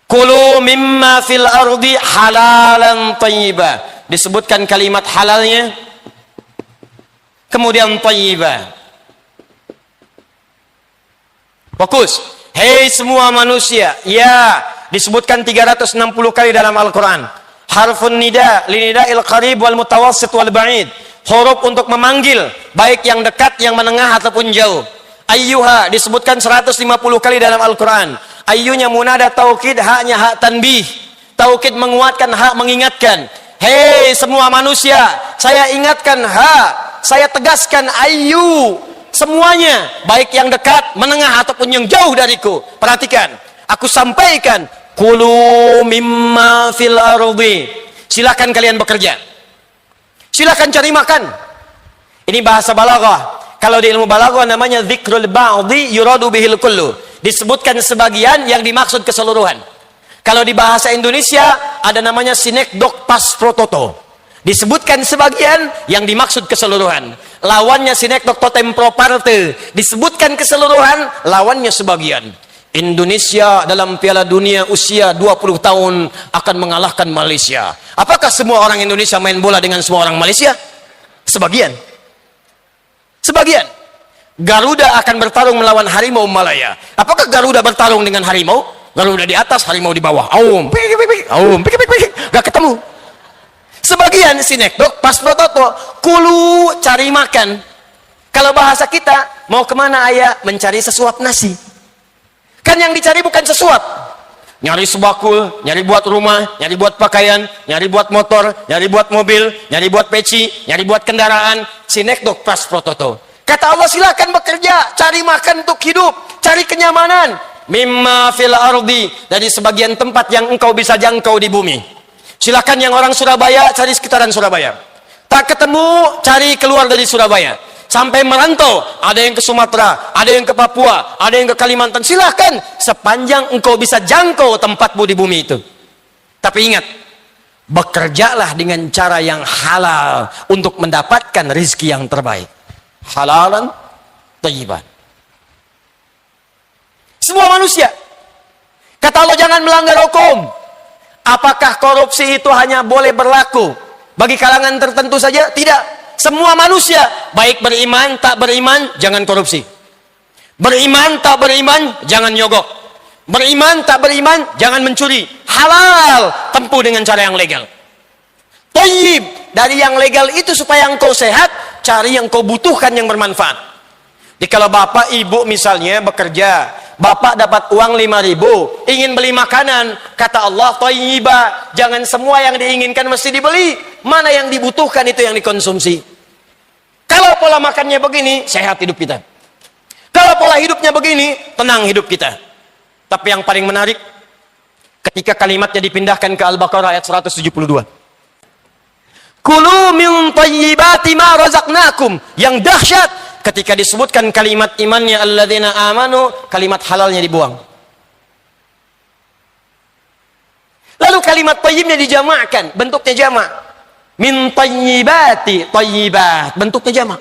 Kulu mimma fil ardi halalan tayyiba. Disebutkan kalimat halalnya. Kemudian tayyiba. Fokus. Hei semua manusia. Ya. Disebutkan 360 kali dalam Al-Quran. Harfun nida. Linida'il qarib wal mutawassit wal ba'id. Huruf untuk memanggil. Baik yang dekat, yang menengah ataupun jauh. Ayyuha. Disebutkan 150 kali dalam Al-Quran. Ayyunya munada taukid. Haknya hak tanbih. Taukid menguatkan, hak mengingatkan. Hei semua manusia. Saya ingatkan hak. Saya tegaskan ayyu. Semuanya, baik yang dekat, menengah ataupun yang jauh dariku. Perhatikan, aku sampaikan, kulu mimma fil ardi. Silakan kalian bekerja. Silakan cari makan. Ini bahasa balaghah. Kalau di ilmu balaghah namanya dzikrul ba'dhi yuradu bihil kullu. Disebutkan sebagian yang dimaksud keseluruhan. Kalau di bahasa Indonesia ada namanya sinekdok pas prototo. Disebutkan sebagian yang dimaksud keseluruhan. Lawannya sinekdok totem pro parte. Disebutkan keseluruhan, lawannya sebagian. Indonesia dalam Piala Dunia usia 20 tahun akan mengalahkan Malaysia. Apakah semua orang Indonesia main bola dengan semua orang Malaysia? Sebagian. Sebagian. Garuda akan bertarung melawan harimau Malaya. Apakah Garuda bertarung dengan harimau? Garuda di atas, harimau di bawah. Aum, pik, pik, pik, aum, pik, pik, pik. Gak ketemu. Sebagian sinekdok pas prototo, kulu cari makan. Kalau bahasa kita, mau kemana ayah? Mencari sesuap nasi. Kan yang dicari bukan sesuap. Nyari sebakul, nyari buat rumah, nyari buat pakaian, nyari buat motor, nyari buat mobil, nyari buat peci, nyari buat kendaraan. Sinekdok pas prototo. Kata Allah, silakan bekerja, cari makan untuk hidup, cari kenyamanan. Mimma fil ardi, dari sebagian tempat yang engkau bisa jangkau di bumi. Silakan yang orang Surabaya cari sekitaran Surabaya. Tak ketemu, cari keluar dari Surabaya. Sampai merantau, ada yang ke Sumatera, ada yang ke Papua, ada yang ke Kalimantan. Silakan, sepanjang engkau bisa jangkau tempatmu di bumi itu. Tapi ingat, bekerjalah dengan cara yang halal untuk mendapatkan rizki yang terbaik. Halalan thayyiban. Semua manusia. Kata Allah, jangan melanggar hukum. Apakah korupsi itu hanya boleh berlaku bagi kalangan tertentu saja? Tidak. Semua manusia, baik beriman, tak beriman, jangan korupsi. Beriman, tak beriman, jangan nyogok. Beriman, tak beriman, jangan mencuri. Halal, tempuh dengan cara yang legal. Thayyib, dari yang legal itu supaya engkau sehat, cari yang kau butuhkan yang bermanfaat. Jadi kalau bapak ibu misalnya bekerja, bapak dapat uang 5.000, ingin beli makanan, kata Allah thayyiba, jangan semua yang diinginkan mesti dibeli, mana yang dibutuhkan itu yang dikonsumsi. Kalau pola makannya begini, sehat hidup kita. Kalau pola hidupnya begini, tenang hidup kita. Tapi yang paling menarik, ketika kalimatnya dipindahkan ke Al-Baqarah ayat 172. Kulu min thayyibati ma razaqnakum. Yang dahsyat, ketika disebutkan kalimat imannya alladzina amanu, kalimat halalnya dibuang. Lalu kalimat thayyibnya dijamakkan, bentuknya jamak. Min thayyibati, thayyibat, bentuknya jamak.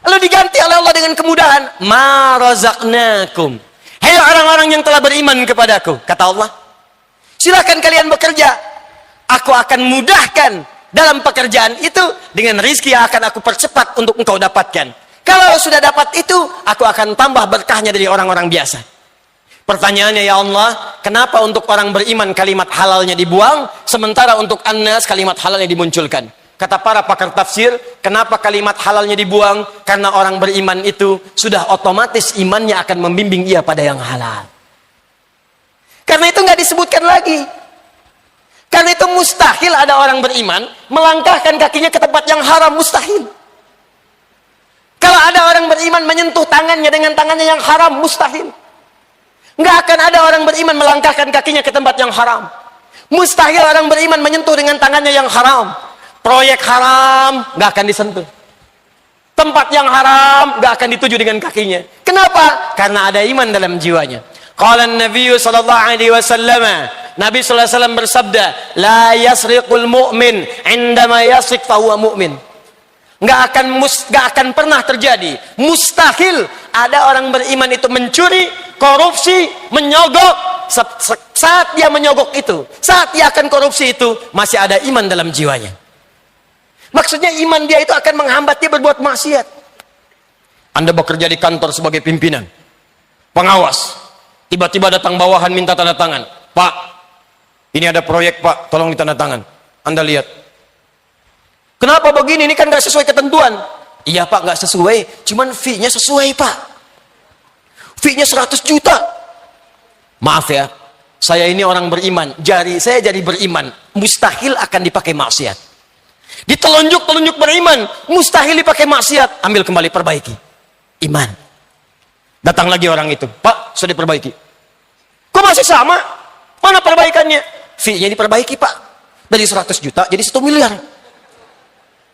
Lalu diganti oleh Allah dengan kemudahan, ma razaqnakum. Hei orang-orang yang telah beriman kepadaku, kata Allah, silakan kalian bekerja. Aku akan mudahkan dalam pekerjaan itu dengan rizki yang akan aku percepat untuk engkau dapatkan. Kalau sudah dapat itu, aku akan tambah berkahnya dari orang-orang biasa. Pertanyaannya, ya Allah, kenapa untuk orang beriman kalimat halalnya dibuang, sementara untuk annas kalimat halalnya dimunculkan? Kata para pakar tafsir, kenapa kalimat halalnya dibuang? Karena orang beriman itu sudah otomatis imannya akan membimbing ia pada yang halal. Karena itu nggak disebutkan lagi. Karena itu mustahil ada orang beriman melangkahkan kakinya ke tempat yang haram, mustahil. Kalau ada orang beriman menyentuh tangannya dengan tangannya yang haram, mustahil. Nggak akan ada orang beriman melangkahkan kakinya ke tempat yang haram. Mustahil orang beriman menyentuh dengan tangannya yang haram. Proyek haram nggak akan disentuh. Tempat yang haram nggak akan dituju dengan kakinya. Kenapa? Karena ada iman dalam jiwanya. Qala an-nabiy sallallahu alaihi wasallam, Nabi sallallahu alaihi wasallam bersabda, la yasriqul mu'min indama yasriq fa huwa mu'min. Nggak akan pernah terjadi, mustahil ada orang beriman itu mencuri, korupsi, menyogok. Saat dia menyogok itu, saat dia akan korupsi itu, masih ada iman dalam jiwanya. Maksudnya iman dia itu akan menghambat dia berbuat maksiat. Anda bekerja di kantor sebagai pimpinan, pengawas, tiba-tiba datang bawahan minta tanda tangan. Pak, ini ada proyek Pak, tolong ditanda tangan. Anda lihat, kenapa begini? Ini kan gak sesuai ketentuan. Iya Pak, gak sesuai, cuman fee-nya sesuai Pak. Fee-nya 100 juta. Maaf ya, saya ini orang beriman, jari saya jadi beriman, mustahil akan dipakai maksiat. Ditelunjuk-telunjuk beriman, mustahil dipakai maksiat. Ambil kembali, perbaiki. Iman. Datang lagi orang itu, Pak, sudah diperbaiki. Kok masih sama? Mana perbaikannya? Fee-nya diperbaiki Pak. Dari 100 juta jadi 1 miliar.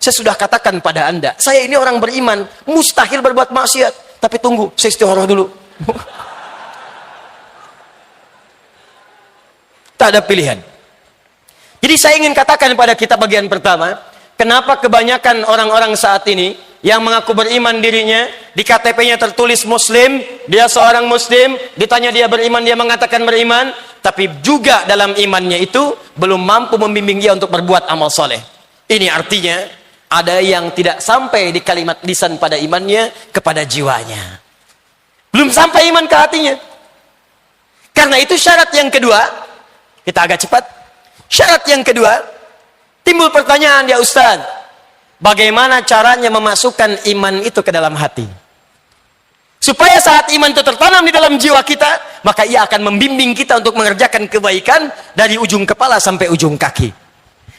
Saya sudah katakan pada Anda, saya ini orang beriman, mustahil berbuat maksiat. Tapi tunggu, saya istikharah dulu. Tak ada pilihan. Jadi saya ingin katakan pada kita bagian pertama, kenapa kebanyakan orang-orang saat ini yang mengaku beriman dirinya, di KTP-nya tertulis Muslim, dia seorang Muslim, ditanya dia beriman, dia mengatakan beriman, tapi juga dalam imannya itu belum mampu membimbing dia untuk berbuat amal soleh. Ini artinya ada yang tidak sampai di kalimat lisan pada imannya kepada jiwanya. Belum sampai iman ke hatinya. Karena itu syarat yang kedua, kita agak cepat. Syarat yang kedua, timbul pertanyaan, ya Ustaz, bagaimana caranya memasukkan iman itu ke dalam hati? Supaya saat iman itu tertanam di dalam jiwa kita, maka ia akan membimbing kita untuk mengerjakan kebaikan dari ujung kepala sampai ujung kaki.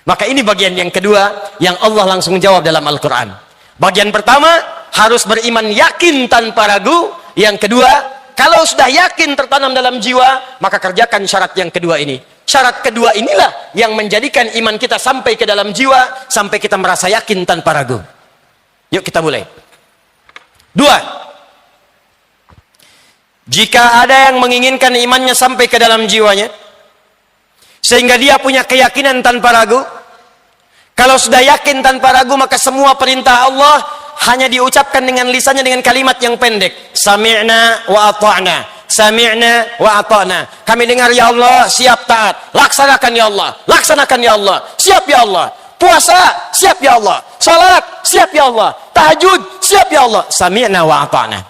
Maka ini bagian yang kedua yang Allah langsung jawab dalam Al-Quran. Bagian pertama, harus beriman yakin tanpa ragu. Yang kedua, kalau sudah yakin tertanam dalam jiwa, maka kerjakan syarat yang kedua ini. Syarat kedua inilah yang menjadikan iman kita sampai ke dalam jiwa, sampai kita merasa yakin tanpa ragu. Yuk kita mulai. 2. Jika ada yang menginginkan imannya sampai ke dalam jiwanya, sehingga dia punya keyakinan tanpa ragu, kalau sudah yakin tanpa ragu, maka semua perintah Allah hanya diucapkan dengan lisannya dengan kalimat yang pendek. Sami'na wa ata'na. Sami'na wa ata'na. Kami dengar ya Allah, siap taat. Laksanakan ya Allah. Laksanakan ya Allah. Siap ya Allah. Puasa, siap ya Allah. Salat, siap ya Allah. Tahajud, siap ya Allah. Sami'na wa ata'na.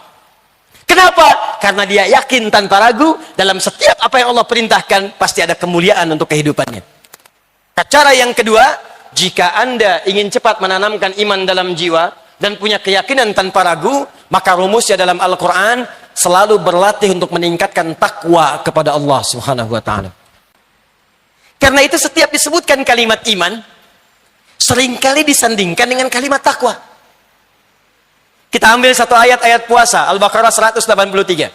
Kenapa? Karena dia yakin tanpa ragu dalam setiap apa yang Allah perintahkan pasti ada kemuliaan untuk kehidupannya. Cara yang kedua, jika Anda ingin cepat menanamkan iman dalam jiwa dan punya keyakinan tanpa ragu, maka rumusnya dalam Al-Quran selalu berlatih untuk meningkatkan takwa kepada Allah Subhanahu wa ta'ala. Karena itu setiap disebutkan kalimat iman, seringkali disandingkan dengan kalimat takwa. Kita ambil satu ayat puasa, Al-Baqarah 183.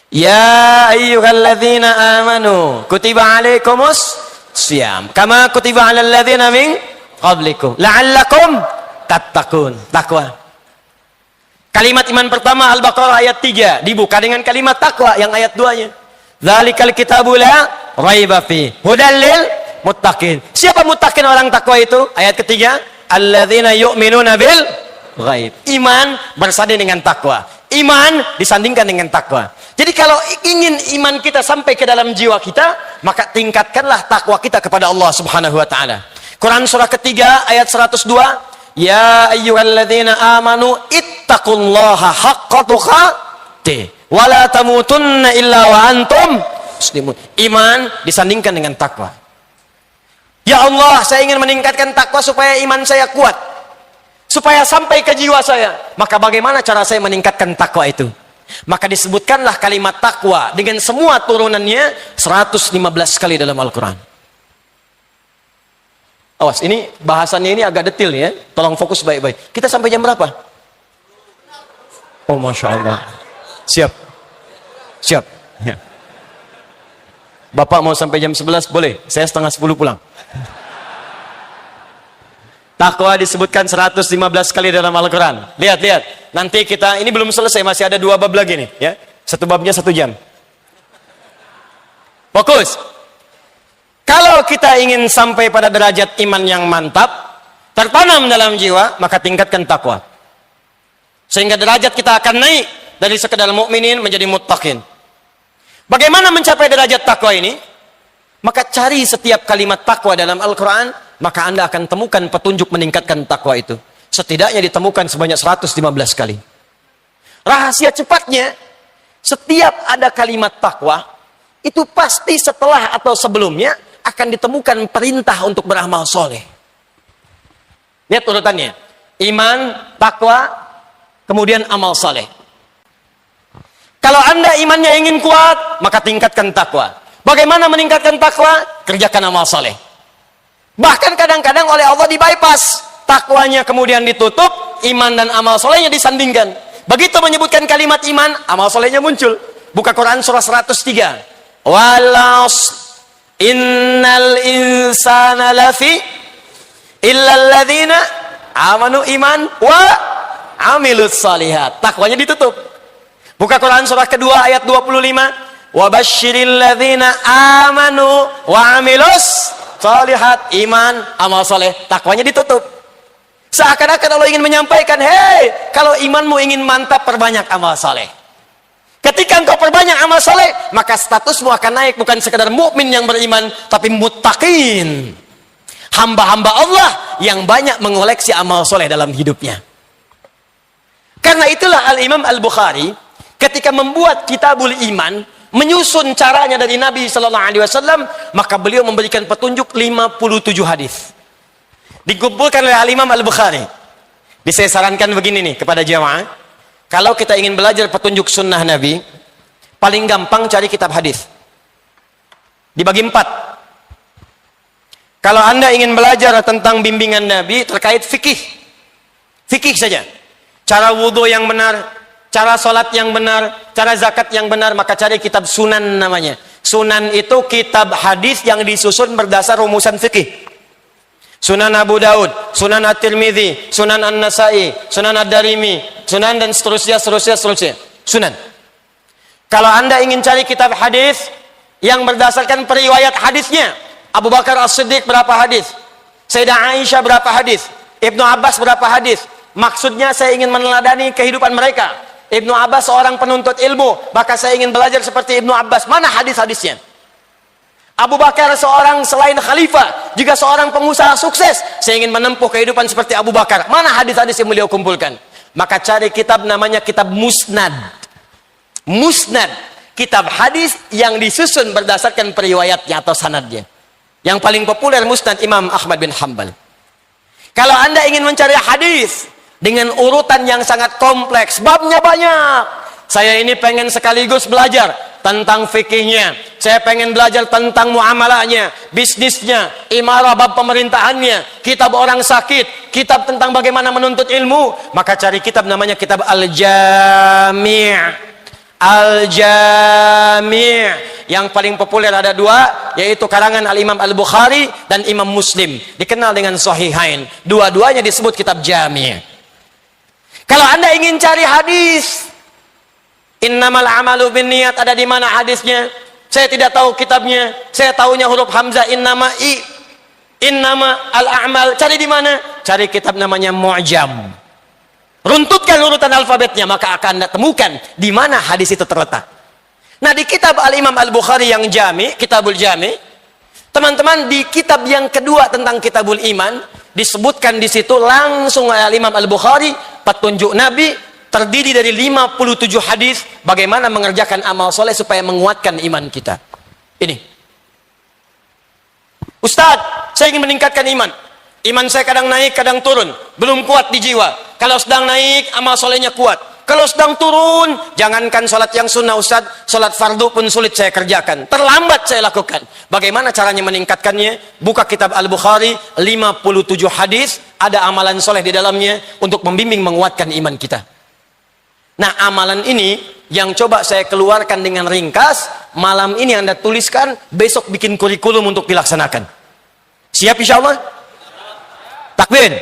Ya ayyuhalladzina amanu kutiba alaikumus siyam kama kutiba alal ladzina min qablikum la'allakum tattaqun. Takwa. Kalimat iman pertama Al-Baqarah ayat 3 dibuka dengan kalimat takwa yang ayat 2-nya. Dzalikal kitabu la raiba fi hudal lil muttaqin. Siapa muttaqin orang takwa itu? Ayat ketiga, alladzina yu'minuna bil ghaib. Iman bersanding dengan takwa. Iman disandingkan dengan takwa. Jadi kalau ingin iman kita sampai ke dalam jiwa kita, maka tingkatkanlah takwa kita kepada Allah Subhanahu wa taala. Quran surah ketiga ayat 102, ya ayyuhalladzina amanu ittaqullaha haqqa tuqatih wa la tamutunna illa wa antum muslimun. Iman disandingkan dengan takwa. Ya Allah, saya ingin meningkatkan takwa supaya iman saya kuat, supaya sampai ke jiwa saya. Maka bagaimana cara saya meningkatkan takwa itu? Maka disebutkanlah kalimat takwa dengan semua turunannya 115 kali dalam Al-Quran. Awas, ini bahasannya ini agak detail ya. Tolong fokus baik-baik. Kita sampai jam berapa? Oh, Masya Allah. Siap. Siap. Ya. Bapak mau sampai jam 11? Boleh, saya setengah 10 pulang. Takwa disebutkan 115 kali dalam Al-Quran. Lihat. Nanti kita, ini belum selesai, masih ada 2 bab lagi nih. Ya, satu babnya 1 jam. Fokus. Kalau kita ingin sampai pada derajat iman yang mantap, tertanam dalam jiwa, maka tingkatkan takwa. Sehingga derajat kita akan naik dari sekedar mukminin menjadi muttaqin. Bagaimana mencapai derajat takwa ini? Maka cari setiap kalimat takwa dalam Al-Quran, maka Anda akan temukan petunjuk meningkatkan takwa itu. Setidaknya ditemukan sebanyak 115 kali. Rahasia cepatnya, setiap ada kalimat takwa, itu pasti setelah atau sebelumnya akan ditemukan perintah untuk beramal soleh. Lihat urutannya. Iman, takwa, kemudian amal soleh. Kalau Anda imannya ingin kuat, maka tingkatkan takwa. Bagaimana meningkatkan takwa? Kerjakan amal soleh. Bahkan kadang-kadang oleh Allah dibypass. Takwanya kemudian ditutup, iman dan amal solehnya disandingkan. Begitu menyebutkan kalimat iman, amal solehnya muncul. Buka Quran surah 103. Walas innal insana lafi illalladzina amanu iman wa amilus salihat. Takwanya ditutup. Buka Quran surah kedua ayat 25. Wabasyiril ladzina amanu wa amilus salihat. Iman, amal soleh, takwanya ditutup. Seakan-akan Allah ingin menyampaikan, hei, kalau imanmu ingin mantap, perbanyak amal soleh. Ketika engkau perbanyak amal soleh, maka statusmu akan naik, bukan sekadar mukmin yang beriman, tapi muttaqin. Hamba-hamba Allah yang banyak mengoleksi amal soleh dalam hidupnya. Karena itulah Al-Imam Al-Bukhari ketika membuat Kitabul Iman, menyusun caranya dari Nabi Sallallahu Alaihi Wasallam, maka beliau memberikan petunjuk 57 hadis. Dikumpulkan oleh Al-Imam Al-Bukhari. Saya sarankan begini nih kepada jamaah, kalau kita ingin belajar petunjuk sunnah Nabi, paling gampang cari kitab hadis. Dibagi 4. Kalau Anda ingin belajar tentang bimbingan Nabi terkait fikih saja, cara wudhu yang benar, cara sholat yang benar, cara zakat yang benar, maka cari kitab Sunan namanya. Sunan itu kitab hadis yang disusun berdasar rumusan fikih. Sunan Abu Daud, Sunan At-Tirmidzi, Sunan An-Nasai, Sunan Ad-Darimi, Sunan dan seterusnya. Sunan. Kalau Anda ingin cari kitab hadis yang berdasarkan periwayat hadisnya, Abu Bakar As-Siddiq berapa hadis? Sayyidah Aisyah berapa hadis? Ibnu Abbas berapa hadis? Maksudnya saya ingin meneladani kehidupan mereka. Ibnu Abbas seorang penuntut ilmu, maka saya ingin belajar seperti Ibnu Abbas. Mana hadis-hadisnya? Abu Bakar seorang selain khalifah, juga seorang pengusaha sukses. Saya ingin menempuh kehidupan seperti Abu Bakar. Mana hadis-hadis yang beliau kumpulkan? Maka cari kitab namanya kitab Musnad. Musnad, kitab hadis yang disusun berdasarkan periwayatnya atau sanadnya. Yang paling populer Musnad Imam Ahmad bin Hanbal. Kalau Anda ingin mencari hadis dengan urutan yang sangat kompleks, babnya banyak. Saya ini pengen sekaligus belajar tentang fikihnya, saya pengen belajar tentang muamalahnya, bisnisnya, imarah bab pemerintahannya, kitab orang sakit, kitab tentang bagaimana menuntut ilmu, maka cari kitab namanya kitab Al-Jami'. Al-Jami'. Yang paling populer ada 2, yaitu karangan Al-Imam Al-Bukhari dan Imam Muslim, dikenal dengan Sahihain. Dua-duanya disebut kitab Jami'. Kalau Anda ingin cari hadis, innamal amalu binniyat, ada di mana hadisnya? Saya tidak tahu kitabnya. Saya tahunya huruf hamzah, innama al-a'mal. Cari di mana? Cari kitab namanya Mu'jam. Runtutkan urutan alfabetnya, maka akan Anda temukan di mana hadis itu terletak. Nah, di kitab Al-Imam Al-Bukhari yang Jami, Kitabul Jami, teman-teman, di kitab yang kedua tentang Kitabul Iman, disebutkan di situ langsung oleh Al-Imam Al-Bukhari petunjuk Nabi terdiri dari 57 hadis bagaimana mengerjakan amal soleh supaya menguatkan iman kita. Ini, Ustadz, saya ingin meningkatkan iman. Iman saya kadang naik, kadang turun, belum kuat di jiwa. Kalau sedang naik, amal solehnya kuat. Kalau sedang turun, jangankan sholat yang sunnah Ustadz, sholat fardu pun sulit saya kerjakan, terlambat saya lakukan. Bagaimana caranya meningkatkannya? Buka kitab Al-Bukhari, 57 hadis, ada amalan soleh di dalamnya untuk membimbing menguatkan iman kita. Nah, amalan ini yang coba saya keluarkan dengan ringkas malam ini Anda tuliskan, besok bikin kurikulum untuk dilaksanakan. Siap insya Allah? Takbir.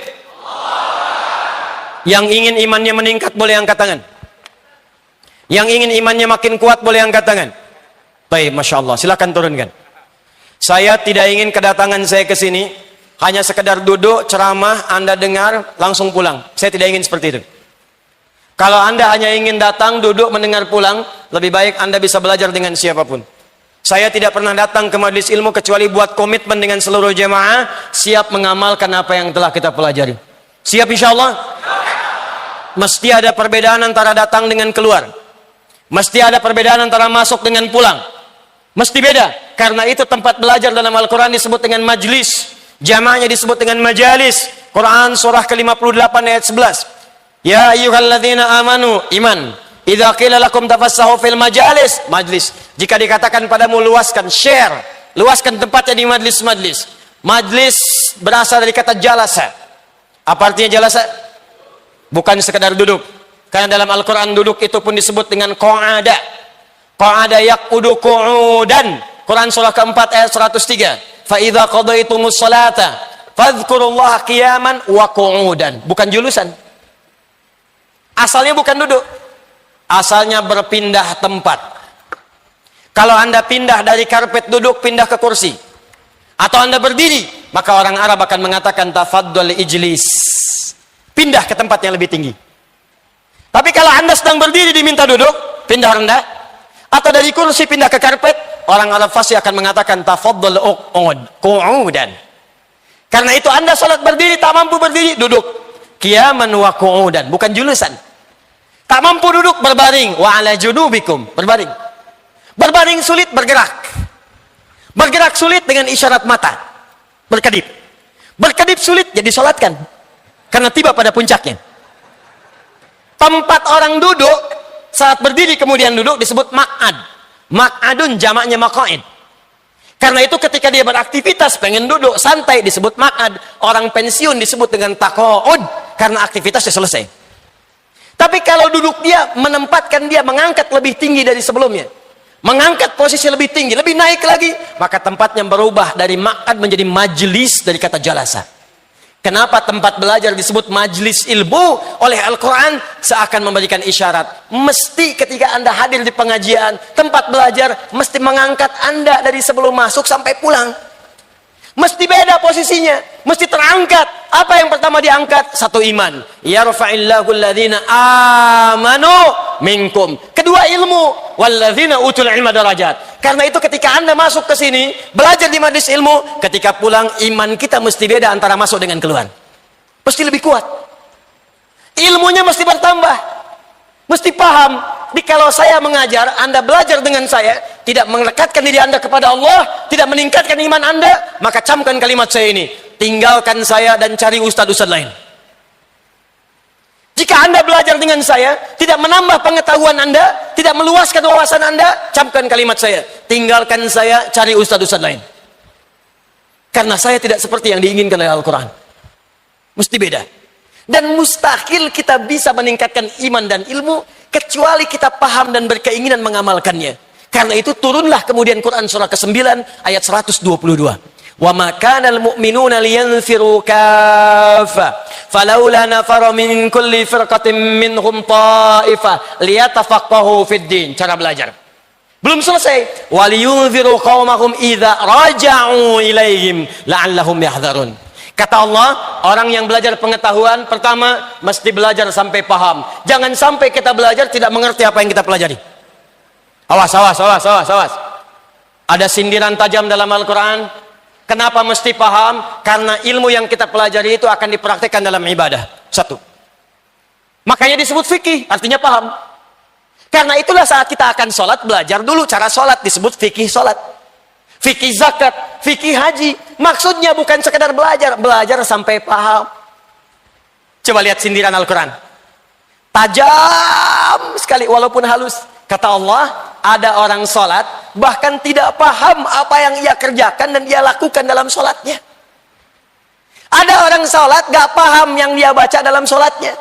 Yang ingin imannya meningkat boleh angkat tangan. Yang ingin imannya makin kuat boleh angkat tangan. Baik, Masya Allah, silakan turunkan. Saya tidak ingin kedatangan saya ke sini hanya sekedar duduk, ceramah, Anda dengar, langsung pulang. Saya tidak ingin seperti itu. Kalau Anda hanya ingin datang, duduk, mendengar, pulang, lebih baik Anda bisa belajar dengan siapapun. Saya tidak pernah datang ke majelis ilmu kecuali buat komitmen dengan seluruh jemaah, siap mengamalkan apa yang telah kita pelajari. Siap insya Allah? Mesti ada perbedaan antara datang dengan keluar. Mesti ada perbedaan antara masuk dengan pulang. Mesti beda. Karena itu tempat belajar dalam Al-Quran disebut dengan majlis. Jamaahnya disebut dengan majalis. Quran surah ke-58 ayat 11. Ya ayyuhalladzina amanu, iman. Idza qila lakum tafassahu fil majalis, majlis. Jika dikatakan padamu luaskan, share, luaskan tempatnya di majlis-majlis. Majlis berasal dari kata jalasa. Apa artinya jalasa? Bukan sekedar duduk. Karena dalam Al-Quran duduk itu pun disebut dengan qa'ada. Qa'ada yaqudu qu'udan. Quran surah keempat ayat 103. Fa idza qadaitumus salata fadhkurullaha qiyaman wa qu'udan. Bukan julusan. Asalnya bukan duduk. Asalnya berpindah tempat. Kalau Anda pindah dari karpet duduk, pindah ke kursi. Atau Anda berdiri, maka orang Arab akan mengatakan tafaddal ijlis. Pindah ke tempat yang lebih tinggi. Tapi kalau Anda sedang berdiri diminta duduk, pindah rendah. Atau dari kursi pindah ke karpet, orang Arab fasih akan mengatakan tafaddal qu'udan. Karena itu Anda salat berdiri, tak mampu berdiri, duduk. Qiyaman wa qu'udan, bukan julusan. Tak mampu duduk, berbaring. Wa ala junubikum, berbaring. Berbaring sulit, bergerak. Bergerak sulit dengan isyarat mata. Berkedip. Berkedip sulit, jadi sholatkan. Karena tiba pada puncaknya. Tempat orang duduk, saat berdiri kemudian duduk, disebut maq'ad. Maq'adun jamaknya maq'id. Karena itu ketika dia beraktivitas, pengen duduk, santai, disebut maq'ad. Orang pensiun disebut dengan taqa'ud. Karena aktivitasnya selesai. Tapi kalau duduk dia, menempatkan dia, mengangkat lebih tinggi dari sebelumnya. Mengangkat posisi lebih tinggi, lebih naik lagi. Maka tempatnya berubah dari maq'ad menjadi majlis dari kata jalasa. Kenapa tempat belajar disebut majlis ilmu oleh Al-Quran? Seakan memberikan isyarat. Mesti ketika Anda hadir di pengajian, tempat belajar, mesti mengangkat Anda dari sebelum masuk sampai pulang. Mesti beda posisinya, mesti terangkat. Apa yang pertama diangkat? Satu, iman. Yarfa'illahu alladhina amanu minkum. Kedua, ilmu. Walladzina utul ilma darajat. Karena itu ketika Anda masuk ke sini, belajar di majlis ilmu, ketika pulang iman kita mesti beda antara masuk dengan keluar. Mesti lebih kuat. Ilmunya mesti bertambah. Mesti paham. Kalau saya mengajar, Anda belajar dengan saya, tidak melekatkan diri Anda kepada Allah, tidak meningkatkan iman Anda, maka camkan kalimat saya ini. Tinggalkan saya dan cari ustadz-ustadz lain. Jika Anda belajar dengan saya, tidak menambah pengetahuan Anda, tidak meluaskan wawasan Anda, camkan kalimat saya. Tinggalkan saya, cari ustadz-ustadz lain. Karena saya tidak seperti yang diinginkan oleh Al-Quran. Mesti beda. Dan mustahil kita bisa meningkatkan iman dan ilmu kecuali kita paham dan berkeinginan mengamalkannya. Karena itu turunlah kemudian Quran surah ke-9 ayat 122. Wa ma kana al-mu'minuna liyanfiru kaffa falawla nafara min kulli firqatin minhum ta'ifah liyatafaqahu fid din. Cara belajar. Belum selesai. Waliyunziru qaumahum idza raja'u ilaihim la'allahum yahdharun. Kata Allah, orang yang belajar pengetahuan, pertama, mesti belajar sampai paham. Jangan sampai kita belajar tidak mengerti apa yang kita pelajari. Awas. Ada sindiran tajam dalam Al-Quran. Kenapa mesti paham? Karena ilmu yang kita pelajari itu akan dipraktikkan dalam ibadah. Satu. Makanya disebut fikih, artinya paham. Karena itulah saat kita akan sholat, belajar dulu cara sholat, disebut fikih sholat. Fikih zakat, fikih haji. Maksudnya bukan sekedar belajar. Belajar sampai paham. Coba lihat sindiran Al-Quran. Tajam sekali walaupun halus. Kata Allah, ada orang sholat, bahkan tidak paham apa yang ia kerjakan dan ia lakukan dalam sholatnya. Ada orang sholat, gak paham yang dia baca dalam sholatnya.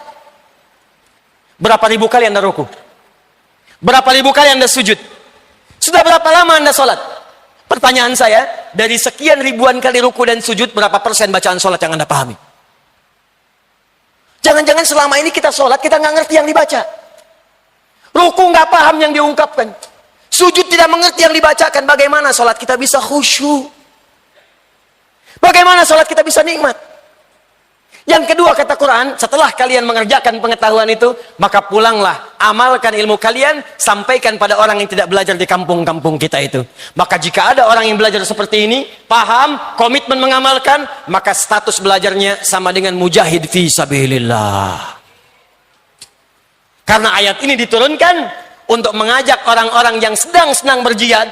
Berapa ribu kali Anda ruku? Berapa ribu kali Anda sujud? Sudah berapa lama Anda sholat? Pertanyaan saya, dari sekian ribuan kali ruku dan sujud, berapa persen bacaan sholat yang Anda pahami? Jangan-jangan selama ini kita sholat, kita nggak ngerti yang dibaca. Ruku nggak paham yang diungkapkan. Sujud tidak mengerti yang dibacakan. Bagaimana sholat kita bisa khusyuk? Bagaimana sholat kita bisa nikmat? Yang kedua kata Quran, setelah kalian mengerjakan pengetahuan itu, maka pulanglah, amalkan ilmu kalian, sampaikan pada orang yang tidak belajar di kampung-kampung kita itu. Maka jika ada orang yang belajar seperti ini, paham, komitmen mengamalkan, maka status belajarnya sama dengan mujahid fi sabilillah. Karena ayat ini diturunkan untuk mengajak orang-orang yang sedang senang berjihad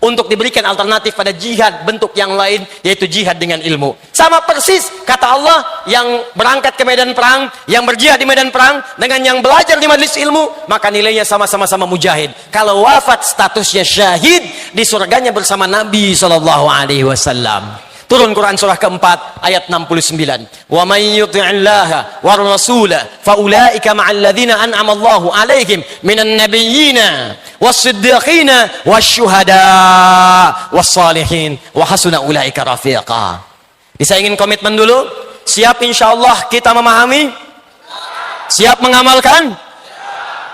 untuk diberikan alternatif pada jihad bentuk yang lain, yaitu jihad dengan ilmu. Sama persis kata Allah, yang berangkat ke medan perang, yang berjihad di medan perang, dengan yang belajar di majelis ilmu, maka nilainya sama-sama mujahid. Kalau wafat statusnya syahid, di surganya bersama Nabi SAW. Turun Quran surah keempat ayat 69. Wa may yuti'illaha war rasula fa ulaika ma'al ladzina an'ama Allahu 'alaihim minan nabiyyina was-siddiqina wasyuhada was-salihin wa hasuna ulaika rafiqa. Saya ingin komitmen dulu. Siap insyaallah kita memahami? Siap mengamalkan?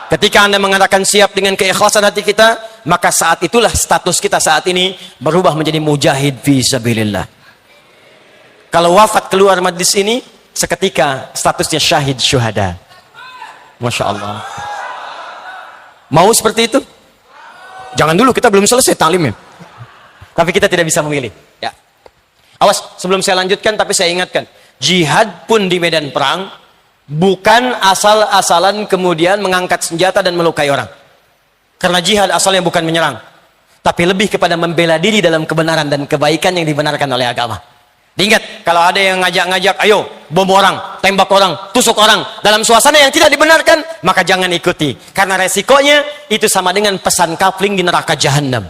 Ketika Anda mengatakan siap dengan keikhlasan hati kita, maka saat itulah status kita saat ini berubah menjadi mujahid fi sabilillah. Kalau wafat keluar majlis ini, seketika statusnya syahid syuhada. Masya Allah. Mau seperti itu? Jangan dulu, kita belum selesai talimnya. Tapi kita tidak bisa memilih. Ya. Awas, sebelum saya lanjutkan, tapi saya ingatkan. Jihad pun di medan perang, bukan asal-asalan kemudian mengangkat senjata dan melukai orang. Karena jihad asalnya bukan menyerang, tapi lebih kepada membela diri dalam kebenaran dan kebaikan yang dibenarkan oleh agama. Diingat, kalau ada yang ngajak-ngajak, ayo bom orang, tembak orang, tusuk orang dalam suasana yang tidak dibenarkan, maka jangan ikuti. Karena resikonya itu sama dengan pesan kafling di neraka jahanam.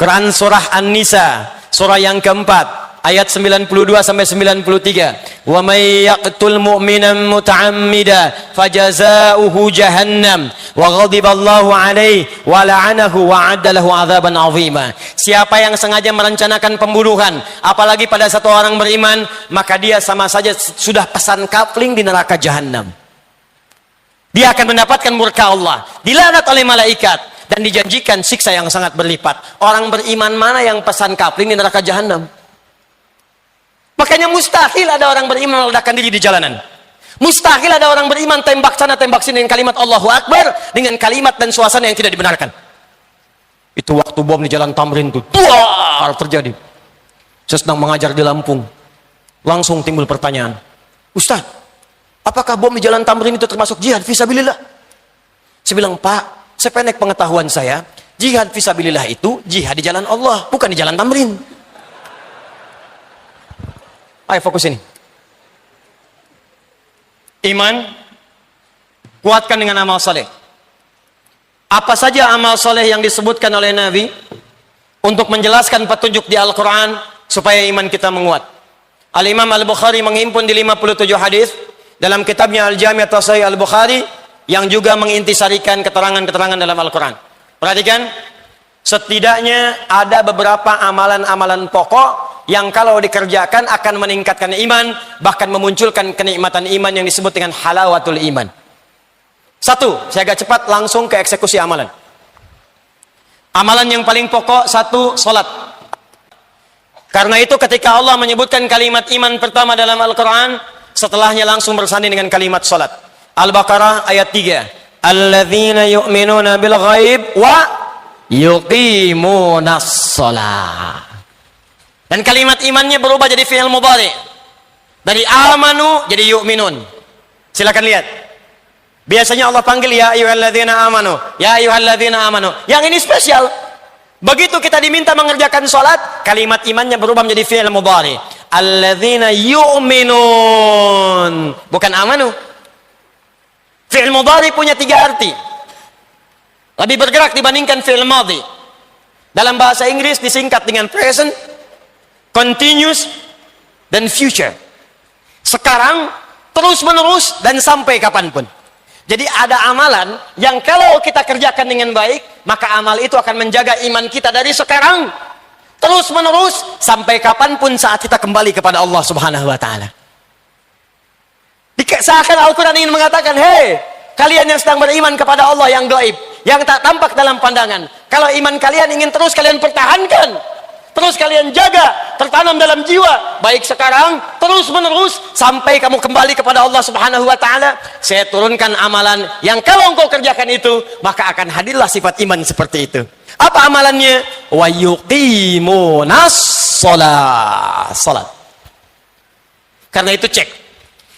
Quran surah An-Nisa, surah yang keempat, ayat 92 sampai 93. Wa may yaqtul mu'minan muta'ammida fajazauhu jahannam wa ghadiballahu alaihi wa la'anahu wa 'adda lahu 'adzaban 'azima. Siapa yang sengaja merencanakan pembunuhan apalagi pada satu orang beriman, maka dia sama saja sudah pesan kafling di neraka jahanam. Dia akan mendapatkan murka Allah, dilaknat oleh malaikat, dan dijanjikan siksa yang sangat berlipat. Orang beriman mana yang pesan kafling di neraka jahanam? Makanya mustahil ada orang beriman meledakkan diri di jalanan. Mustahil ada orang beriman tembak sana tembak sini dengan kalimat Allahu Akbar, dengan kalimat dan suasana yang tidak dibenarkan. Itu waktu bom di Jalan Tamrin itu duar terjadi. Saya sedang mengajar di Lampung. Langsung timbul pertanyaan, Ustaz, apakah bom di Jalan Tamrin itu termasuk jihad fisabilillah? Saya bilang, Pak, sependek pengetahuan saya, jihad fisabilillah itu jihad di jalan Allah, bukan di Jalan Tamrin. Ayo fokus ini. Iman, kuatkan dengan amal soleh. Apa saja amal soleh yang disebutkan oleh Nabi untuk menjelaskan petunjuk di Al-Quran supaya iman kita menguat. Al-Imam Al-Bukhari menghimpun di 57 hadis dalam kitabnya Al-Jami' At-Sahih Al-Bukhari yang juga mengintisarikan keterangan-keterangan dalam Al-Quran. Perhatikan, setidaknya ada beberapa amalan-amalan pokok yang kalau dikerjakan akan meningkatkan iman, bahkan memunculkan kenikmatan iman yang disebut dengan halawatul iman. Satu, saya agak cepat langsung ke eksekusi amalan. Amalan yang paling pokok, satu, salat. Karena itu ketika Allah menyebutkan kalimat iman pertama dalam Al-Quran, setelahnya langsung bersanding dengan kalimat salat. Al-Baqarah ayat 3. Alladzina yu'minuna bil ghaib wa yuqimunas shalah. Dan kalimat imannya berubah jadi fi'il mudhari. Dari amanu jadi yu'minun. Silakan lihat. Biasanya Allah panggil ya ayyuhalladzina amanu, ya ayyuhalladzina amanu. Yang ini spesial. Begitu kita diminta mengerjakan salat, kalimat imannya berubah menjadi fi'il mudhari. Alladzina yu'minun, bukan amanu. Fi'il mudhari punya 3 arti. Lebih bergerak dibandingkan fi'il madhi. Dalam bahasa Inggris disingkat dengan present, continuous, dan future. Sekarang, terus menerus, dan sampai kapanpun. Jadi ada amalan yang kalau kita kerjakan dengan baik, maka amal itu akan menjaga iman kita dari sekarang terus menerus sampai kapanpun saat kita kembali kepada Allah Subhanahu wa taala. Seakan Al-Quran ingin mengatakan, hei, kalian yang sedang beriman kepada Allah yang gaib, yang tak tampak dalam pandangan, kalau iman kalian ingin terus kalian pertahankan, terus kalian jaga, tertanam dalam jiwa, baik sekarang, terus menerus, sampai kamu kembali kepada Allah Subhanahu wa ta'ala, saya turunkan amalan yang kalau engkau kerjakan itu, maka akan hadirlah sifat iman seperti itu. Apa amalannya? Wa yuqimunas salat. Karena itu cek.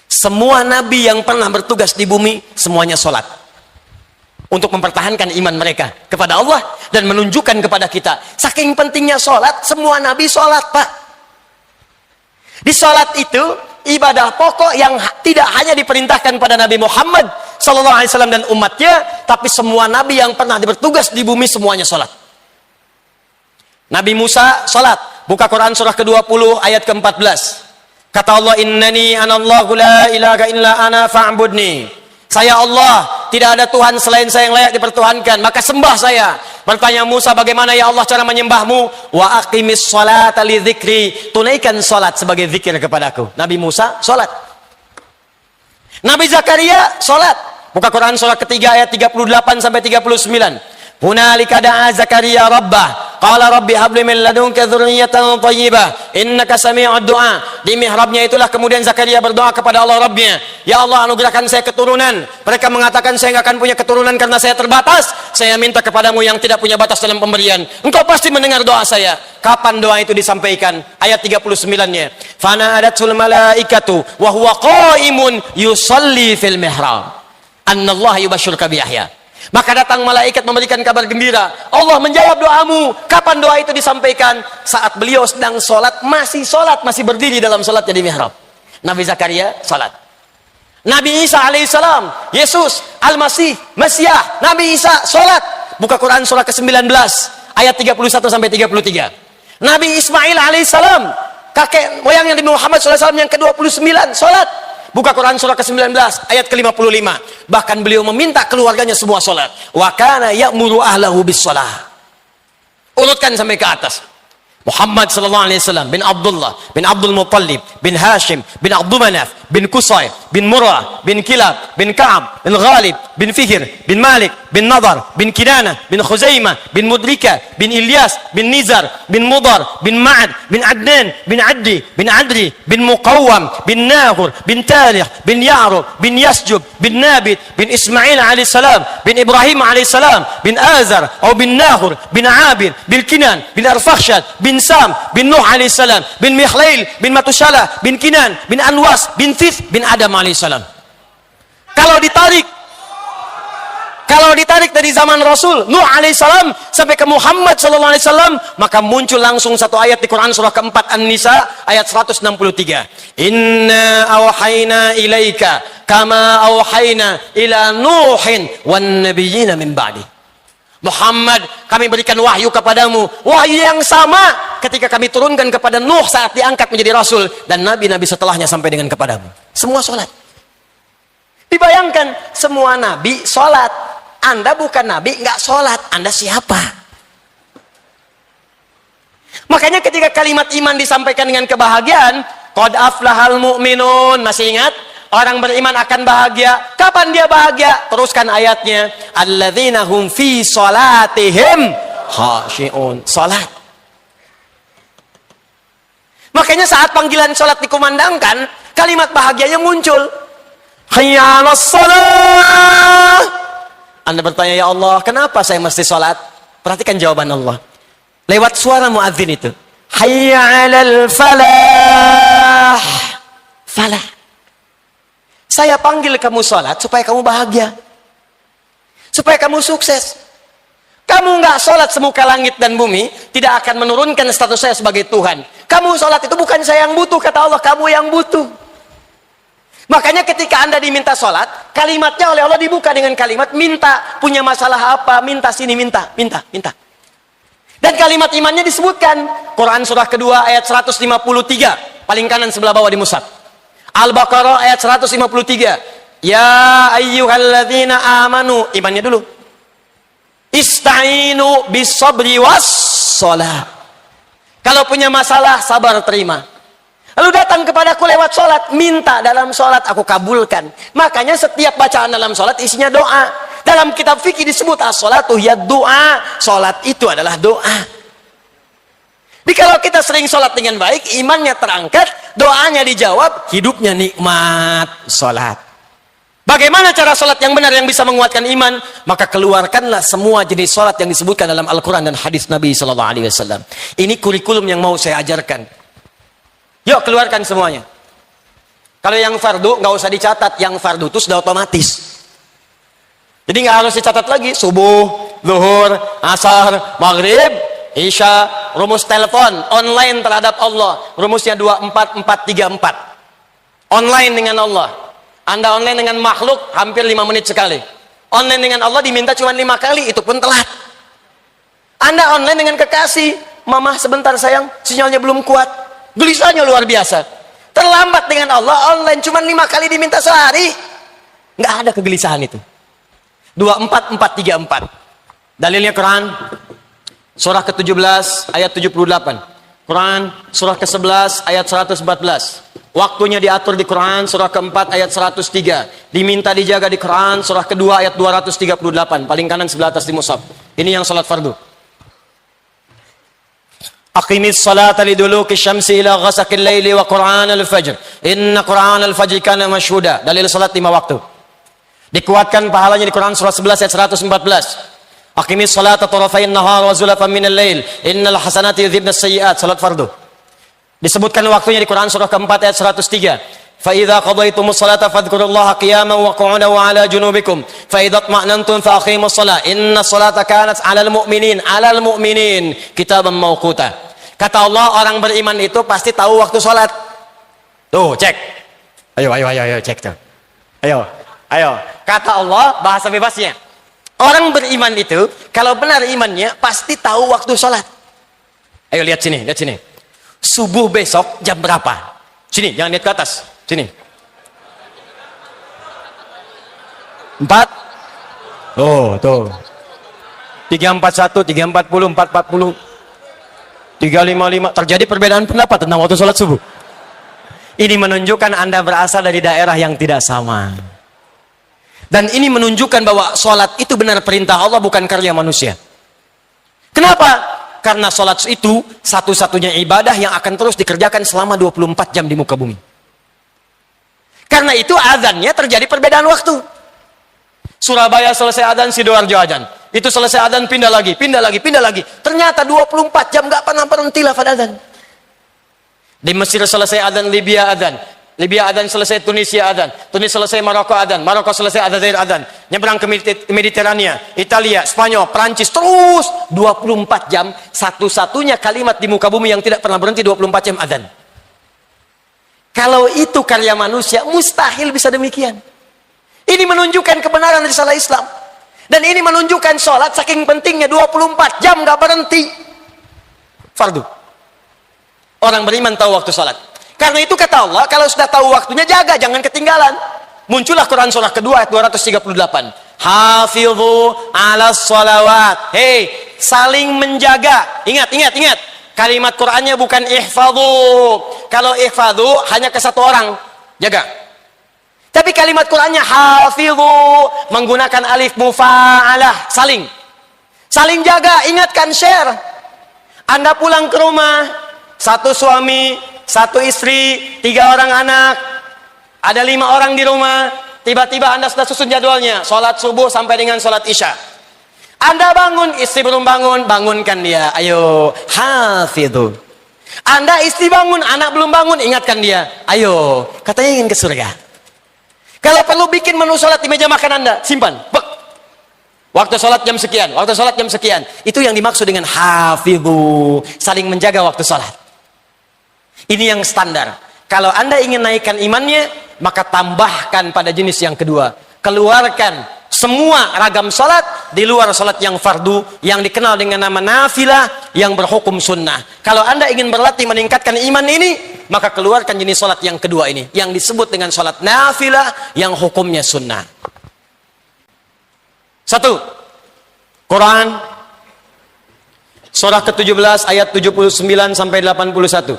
Semua nabi yang pernah bertugas di bumi, semuanya sholat. Untuk mempertahankan iman mereka kepada Allah dan menunjukkan kepada kita. Saking pentingnya sholat, semua nabi sholat, Pak. Di sholat itu, ibadah pokok yang tidak hanya diperintahkan pada Nabi Muhammad SAW dan umatnya, tapi semua nabi yang pernah bertugas di bumi, semuanya sholat. Nabi Musa sholat. Buka Quran surah ke-20 ayat ke-14. Kata Allah, innani anallahu la ilaha illa ana fa'budni. Saya Allah, tidak ada Tuhan selain saya yang layak dipertuhankan, maka sembah saya. Bertanya Musa, bagaimana ya Allah cara menyembahmu? Wa aqimis sholata li dzikri. Tunaikan salat sebagai zikir kepadaku. Nabi Musa salat. Nabi Zakaria salat. Buka Quran surah ketiga ayat 38 sampai 39. Hunalika da'a Zakaria rabbah qala rabbi habli min ladunka dzurriyyatan thayyibah innaka sami'ud du'a. Di mihrabnya itulah kemudian Zakaria berdoa kepada Allah Rabbnya, ya Allah anugerahkan saya keturunan. Mereka mengatakan saya nggak akan punya keturunan karena saya terbatas. Saya minta kepadamu yang tidak punya batas dalam pemberian, engkau pasti mendengar doa saya. Kapan doa itu disampaikan? Ayat 39-nya, fana'adatul malaikatu wa huwa qa'imun yusalli fil mihrab annallaha yubashshiruka bi Yahya. Maka datang malaikat memberikan kabar gembira, Allah menjawab doamu. Kapan doa itu disampaikan? Saat beliau sedang sholat, masih berdiri dalam sholatnya di mihrab. Nabi Zakaria sholat. Nabi Isa alaihissalam, Yesus Al-Masih, Mesiah, Nabi Isa sholat. Buka Quran surah ke-19 ayat 31 sampai 33. Nabi Ismail alaihissalam, kakek moyang yang Nabi Muhammad SAW yang ke-29 sholat. Buka Quran surah ke-19 ayat ke-55. Bahkan beliau meminta keluarganya semua sholat. Wa kana ya'muru ahlahu bis shalah. Urutkan sampai ke atas. Muhammad sallallahu alaihi wasallam bin Abdullah bin Abdul Muttalib bin Hashim bin Abdul Manaf bin Qusay bin Murrah bin Kilab bin Ka'ab bin Ghalib bin Fihr bin Malik bin Nadar bin Kinana bin Khuzaimah bin Mudrika bin Ilyas bin Nizar bin Mudar bin Ma'ad bin Adnan bin Addi bin Adri bin Muqawwam bin Nahur bin Tarikh bin Ya'rub bin Yasjub bin Nabit bin Ismail alaihi salam bin Ibrahim alaihi salam bin Azar atau bin Nahur bin Abir bin Kinan bin Arfakhshad bin Sam bin Nuh alaihissalam bin Mikhlail bin Matushalah bin Kinan bin Anwas bin Thith bin Adam alaihissalam. Kalau ditarik dari zaman Rasul Nuh alaihissalam sampai ke Muhammad sallallahu alaihi wasallam, maka muncul langsung satu ayat di Quran surah keempat An-Nisa ayat 163. Inna awhayna ilaika kama awhayna ila Nuhin wan nabiyyina min ba'di. Muhammad, kami berikan wahyu kepadamu, wahyu yang sama ketika kami turunkan kepada Nuh saat diangkat menjadi Rasul, dan nabi-nabi setelahnya sampai dengan kepadamu. Semua sholat. Dibayangkan, semua nabi sholat. Anda bukan nabi, nggak sholat. Anda siapa? Makanya ketika kalimat iman disampaikan dengan kebahagiaan, qad aflahal mu'minun, masih ingat? Orang beriman akan bahagia. Kapan dia bahagia? Teruskan ayatnya. Alladzina hum fi salatihim khashi'un. Salat. Makanya saat panggilan salat dikumandangkan, kalimat bahagianya muncul. Hayya 'alas shalah. Anda bertanya, ya Allah, kenapa saya mesti salat? Perhatikan jawaban Allah. Lewat suara muadzin itu. Hayya 'alal falah. Falah. Saya panggil kamu sholat supaya kamu bahagia. Supaya kamu sukses. Kamu nggak sholat semuka langit dan bumi, tidak akan menurunkan status saya sebagai Tuhan. Kamu sholat itu bukan saya yang butuh, kata Allah, kamu yang butuh. Makanya ketika Anda diminta sholat, kalimatnya oleh Allah dibuka dengan kalimat minta. Punya masalah apa? Minta sini, minta. Dan kalimat imannya disebutkan. Quran surah kedua ayat 153. Paling kanan sebelah bawah di mushaf. Al-Baqarah ayat 153. Ya ayyuhalladzina amanu, imannya dulu. Ista'inu bisabri wassalah. Kalau punya masalah, sabar terima. Lalu datang kepadaku lewat sholat, minta dalam sholat, aku kabulkan. Makanya setiap bacaan dalam sholat isinya doa. Dalam kitab fikih disebut as-sholatu hiya doa. Sholat itu adalah doa. Jadi kalau kita sering sholat dengan baik, imannya terangkat, doanya dijawab, hidupnya nikmat sholat. Bagaimana cara sholat yang benar yang bisa menguatkan iman? Maka keluarkanlah semua jenis sholat yang disebutkan dalam Al-Quran dan hadis Nabi SAW. Ini kurikulum yang mau saya ajarkan. Yuk keluarkan semuanya. Kalau yang fardu nggak usah dicatat, yang fardu itu sudah otomatis. Jadi nggak harus dicatat lagi. Subuh, zuhur, asar, maghrib, isya, rumus telepon online terhadap Allah. Rumusnya 24434. Online dengan Allah. Anda online dengan makhluk hampir 5 menit sekali. Online dengan Allah diminta cuma 5 kali, itu pun telat. Anda online dengan kekasih, mama sebentar sayang, sinyalnya belum kuat. Gelisahnya luar biasa. Terlambat dengan Allah, online cuma 5 kali diminta sehari. Nggak ada kegelisahan itu. 24434. Dalilnya Quran, surah ke-17 ayat 78. Quran surah ke-11 ayat 114. Waktunya diatur di Quran surah ke-4 ayat 103. Diminta dijaga di Quran surah kedua ayat 238. Paling kanan sebelah atas di mushaf. Ini yang salat fardu. Aqimis salata liduluki syamsi ila ghasaqil laili wa Qur'an al-fajr. Inna Qur'an al-fajr kana mashhuda. Dalil salat 5 waktu. Dikuatkan pahalanya di Quran surah 11 ayat 114. Aqimis salata tarafayn nahar wa zulafan minal lail. Innal hasanati yudhibna as-sayyi'at. Salat fardu. Disebutkan waktunya di Quran surah ke-4 ayat 103. Fa idza qadaytumus salata fadhkurullaha qiyaman wa qu'udan wa 'ala junubikum. Fa idza tma'nantum fa aqimus shalah. Innas salata kanat 'alal mu'minin kitaban mawquta. Kata Allah, orang beriman itu pasti tahu waktu salat. Tuh, cek. Ayo cek tuh. Ayo. Kata Allah, bahasa bebasnya. Orang beriman itu kalau benar imannya pasti tahu waktu salat. Ayo lihat sini. Subuh besok jam berapa? Sini, jangan lihat ke atas. Sini. 4. Oh, tuh. 341, 340, 440. 355. Terjadi perbedaan pendapat tentang waktu sholat subuh. Ini menunjukkan Anda berasal dari daerah yang tidak sama. Dan ini menunjukkan bahwa sholat itu benar perintah Allah, bukan karya manusia. Kenapa? Karena sholat itu satu-satunya ibadah yang akan terus dikerjakan selama 24 jam di muka bumi. Karena itu azannya terjadi perbedaan waktu. Surabaya selesai azan, Sidoarjo azan. Itu selesai azan, pindah lagi. Ternyata 24 jam gak pernah berhenti lafaz azan. Di Mesir selesai azan, Libya azan selesai, Tunisia azan. Tunisia selesai, Maroko azan. Maroko selesai, Aljazair azan. Nyebrang ke Mediterania, Italia, Spanyol, Prancis, terus 24 jam. Satu-satunya kalimat di muka bumi yang tidak pernah berhenti 24 jam azan. Kalau itu karya manusia, mustahil bisa demikian. Ini menunjukkan kebenaran risalah Islam. Dan ini menunjukkan sholat saking pentingnya 24 jam gak berhenti. Fardu. Orang beriman tahu waktu sholat. Karena itu kata Allah, kalau sudah tahu waktunya jaga, jangan ketinggalan. Muncullah Quran surah kedua ayat 238. Hafidhu ala sholawat. Hei, saling menjaga. Ingat. Kalimat Qurannya bukan ihfadhu. Kalau ihfadhu hanya ke satu orang. Jaga. Tapi kalimat Qurannya hafidhu. Menggunakan alif mufa'alah. Saling jaga. Ingatkan, share. Anda pulang ke rumah. Satu suami, satu istri, 3 orang anak, ada 5 orang di rumah. Tiba-tiba Anda sudah susun jadwalnya, sholat subuh sampai dengan sholat isya. Anda bangun, istri belum bangun, bangunkan dia. Ayo, hafidhu. Anda istri bangun, anak belum bangun, ingatkan dia. Ayo, katanya ingin ke surga. Kalau perlu bikin menu sholat di meja makan Anda, simpan. Waktu sholat jam sekian. Itu yang dimaksud dengan hafidhu, saling menjaga waktu sholat. Ini yang standar. Kalau Anda ingin naikkan imannya, maka tambahkan pada jenis yang kedua. Keluarkan semua ragam salat di luar salat yang fardu, yang dikenal dengan nama nafilah, yang berhukum sunnah. Kalau Anda ingin berlatih meningkatkan iman ini, maka keluarkan jenis sholat yang kedua ini, yang disebut dengan sholat nafilah, yang hukumnya sunnah. Satu, Quran, surah ke-17 ayat 79 sampai 81.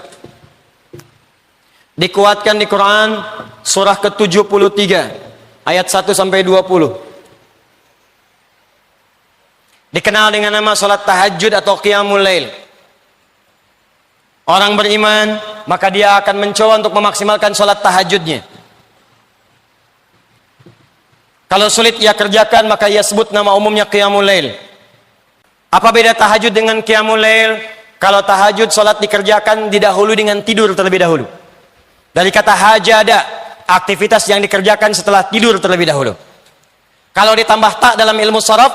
Dikuatkan di Quran, surah ke-73 ayat 1 sampai 20. Dikenal dengan nama salat tahajud atau qiyamul lail. Orang beriman, maka dia akan mencoba untuk memaksimalkan salat tahajudnya. Kalau sulit ia kerjakan, maka ia sebut nama umumnya qiyamul lail. Apa beda tahajud dengan qiyamul lail? Kalau tahajud salat dikerjakan didahului dengan tidur terlebih dahulu. Dari kata hajada, aktivitas yang dikerjakan setelah tidur terlebih dahulu. Kalau ditambah tak dalam ilmu sharaf,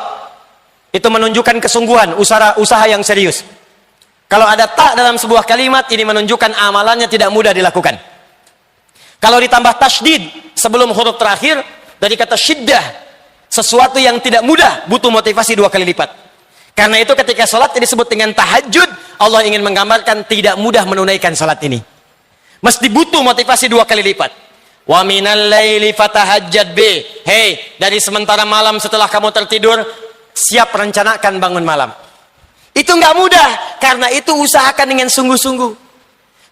itu menunjukkan kesungguhan, usaha yang serius. Kalau ada tak dalam sebuah kalimat, ini menunjukkan amalannya tidak mudah dilakukan. Kalau ditambah tasydid sebelum huruf terakhir, dari kata syiddah, sesuatu yang tidak mudah, butuh motivasi 2 kali lipat. Karena itu ketika sholat disebut dengan tahajud, Allah ingin menggambarkan tidak mudah menunaikan sholat ini. Mesti butuh motivasi 2 kali lipat. Wa minal laili fatahajjad bi. Hei, dari sementara malam setelah kamu tertidur, siap rencanakan bangun malam. Itu nggak mudah, karena itu usahakan dengan sungguh-sungguh.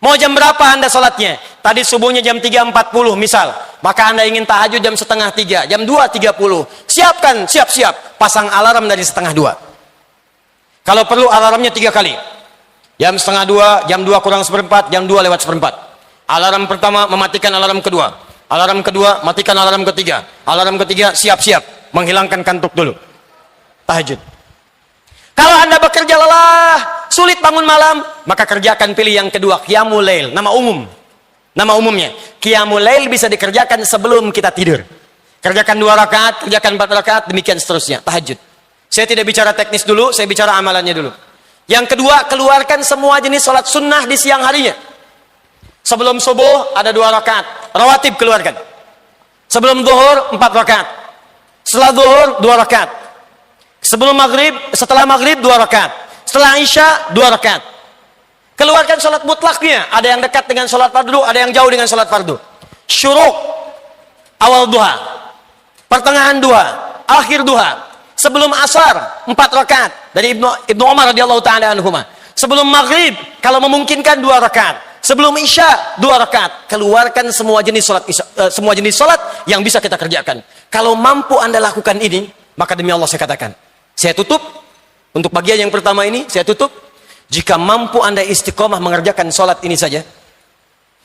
Mau jam berapa Anda sholatnya? Tadi subuhnya jam 3.40 misal, maka Anda ingin tahajud jam 2:30, jam 2.30. Siapkan, siap-siap, pasang alarm dari 1:30. Kalau perlu alarmnya 3 kali. Jam 1:30, jam 2 kurang seperempat, jam 2 lewat seperempat. Alarm pertama mematikan alarm kedua. Alarm kedua matikan alarm ketiga. Alarm ketiga siap-siap menghilangkan kantuk dulu. Tahajud. Kalau Anda bekerja lelah, sulit bangun malam, maka kerjakan pilih yang kedua, qiyamul lail, nama umum. Nama umumnya. Qiyamul lail bisa dikerjakan sebelum kita tidur. Kerjakan 2 rakaat, kerjakan 4 rakaat, demikian seterusnya, tahajud. Saya tidak bicara teknis dulu, saya bicara amalannya dulu. Yang kedua, keluarkan semua jenis sholat sunnah di siang harinya. Sebelum subuh ada 2 rakaat, rawatib keluarkan. Sebelum zuhur 4 rakaat. Setelah zuhur 2 rakaat. Sebelum maghrib, setelah maghrib 2 rakaat. Setelah isya 2 rakaat. Keluarkan sholat mutlaknya. Ada yang dekat dengan sholat fardu, ada yang jauh dengan sholat fardu. Syuruk, awal duha, pertengahan duha, akhir duha. Sebelum asar 4 rakaat dari Ibnu Umar radhiyallahu taala anhuma. Sebelum maghrib kalau memungkinkan 2 rakaat. Sebelum isya 2 rakaat. Keluarkan semua jenis sholat yang bisa kita kerjakan. Kalau mampu Anda lakukan ini, maka demi Allah saya katakan, saya tutup untuk bagian yang pertama ini, saya tutup. Jika mampu Anda istiqomah mengerjakan sholat ini saja,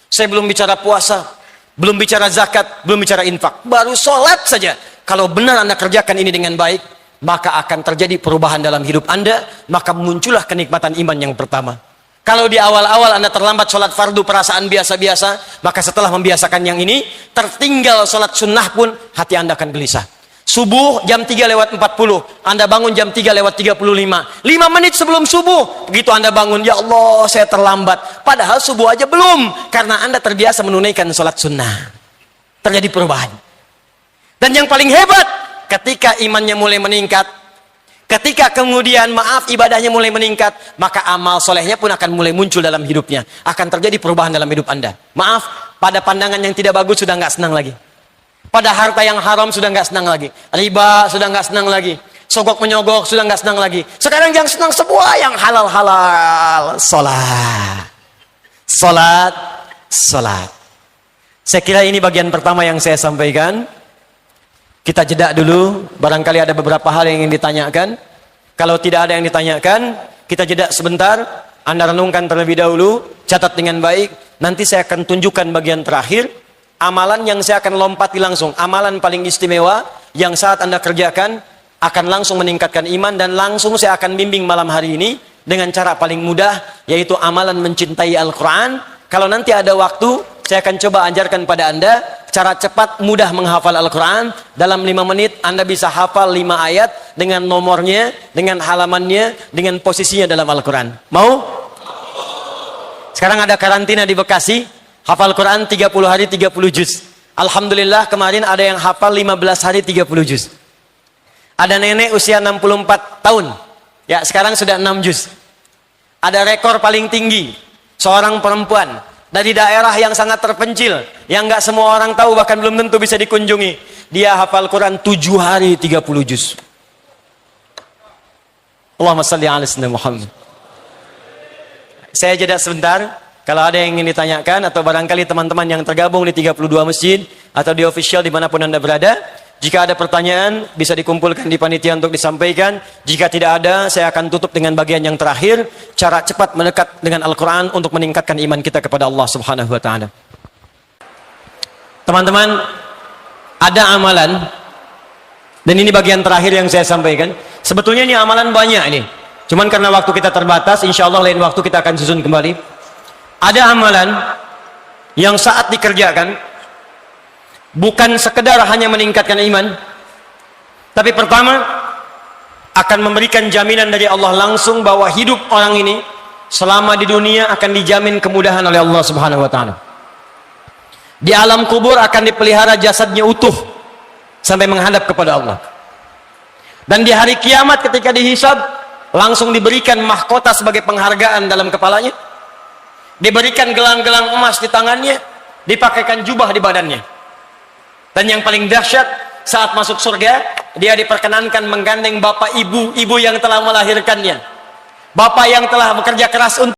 saya belum bicara puasa, belum bicara zakat, belum bicara infak, baru sholat saja. Kalau benar Anda kerjakan ini dengan baik, maka akan terjadi perubahan dalam hidup Anda, maka muncullah kenikmatan iman yang pertama. Kalau di awal-awal Anda terlambat sholat fardu perasaan biasa-biasa, maka setelah membiasakan yang ini, tertinggal sholat sunnah pun hati Anda akan gelisah. Subuh jam 3:40, Anda bangun jam 3:35, 5 menit sebelum subuh, begitu Anda bangun, ya Allah saya terlambat, padahal subuh aja belum, karena Anda terbiasa menunaikan sholat sunnah. Terjadi perubahan. Dan yang paling hebat, ketika imannya mulai meningkat, ketika kemudian ibadahnya mulai meningkat, maka amal solehnya pun akan mulai muncul dalam hidupnya, akan terjadi perubahan dalam hidup Anda. Pada pandangan yang tidak bagus sudah nggak senang lagi. Pada harta yang haram sudah nggak senang lagi. Riba sudah nggak senang lagi. Sogok menyogok sudah nggak senang lagi. Sekarang yang senang semua yang halal-halal. Salat. Saya kira ini bagian pertama yang saya sampaikan. Kita jeda dulu. Barangkali ada beberapa hal yang ingin ditanyakan. Kalau tidak ada yang ditanyakan, kita jeda sebentar. Anda renungkan terlebih dahulu. Catat dengan baik. Nanti saya akan tunjukkan bagian terakhir. Amalan yang saya akan lompati langsung, amalan paling istimewa yang saat Anda kerjakan akan langsung meningkatkan iman, dan langsung saya akan bimbing malam hari ini dengan cara paling mudah, yaitu amalan mencintai Al-Quran. Kalau nanti ada waktu, saya akan coba ajarkan pada Anda cara cepat mudah menghafal Al-Quran. Dalam 5 menit Anda bisa hafal 5 ayat dengan nomornya, dengan halamannya, dengan posisinya dalam Al-Quran. Mau? Sekarang ada karantina di Bekasi. Hafal Quran 30 hari 30 juz. Alhamdulillah kemarin ada yang hafal 15 hari 30 juz. Ada nenek usia 64 tahun. Ya, sekarang sudah 6 juz. Ada rekor paling tinggi. Seorang perempuan dari daerah yang sangat terpencil, yang nggak semua orang tahu, bahkan belum tentu bisa dikunjungi. Dia hafal Quran 7 hari 30 juz. Allahumma salli ala sayyidina Muhammad. Saya jeda sebentar. Kalau ada yang ingin ditanyakan, atau barangkali teman-teman yang tergabung di 32 masjid atau di official dimanapun Anda berada, jika ada pertanyaan bisa dikumpulkan di panitia untuk disampaikan. Jika tidak ada, saya akan tutup dengan bagian yang terakhir, cara cepat mendekat dengan Al-Quran untuk meningkatkan iman kita kepada Allah Subhanahu wa Ta'ala. Teman-teman, ada amalan, dan ini bagian terakhir yang saya sampaikan. Sebetulnya ini amalan banyak ini, cuman karena waktu kita terbatas, insya Allah lain waktu kita akan susun kembali. Ada amalan yang saat dikerjakan bukan sekedar hanya meningkatkan iman, tapi pertama akan memberikan jaminan dari Allah langsung bahwa hidup orang ini selama di dunia akan dijamin kemudahan oleh Allah Subhanahu wa Ta'ala. Di alam kubur akan dipelihara jasadnya utuh sampai menghadap kepada Allah. Dan di hari kiamat ketika dihisab, langsung diberikan mahkota sebagai penghargaan dalam kepalanya, diberikan gelang-gelang emas di tangannya, dipakaikan jubah di badannya. Dan yang paling dahsyat, saat masuk surga, dia diperkenankan menggandeng bapak ibu yang telah melahirkannya, bapak yang telah bekerja keras untuk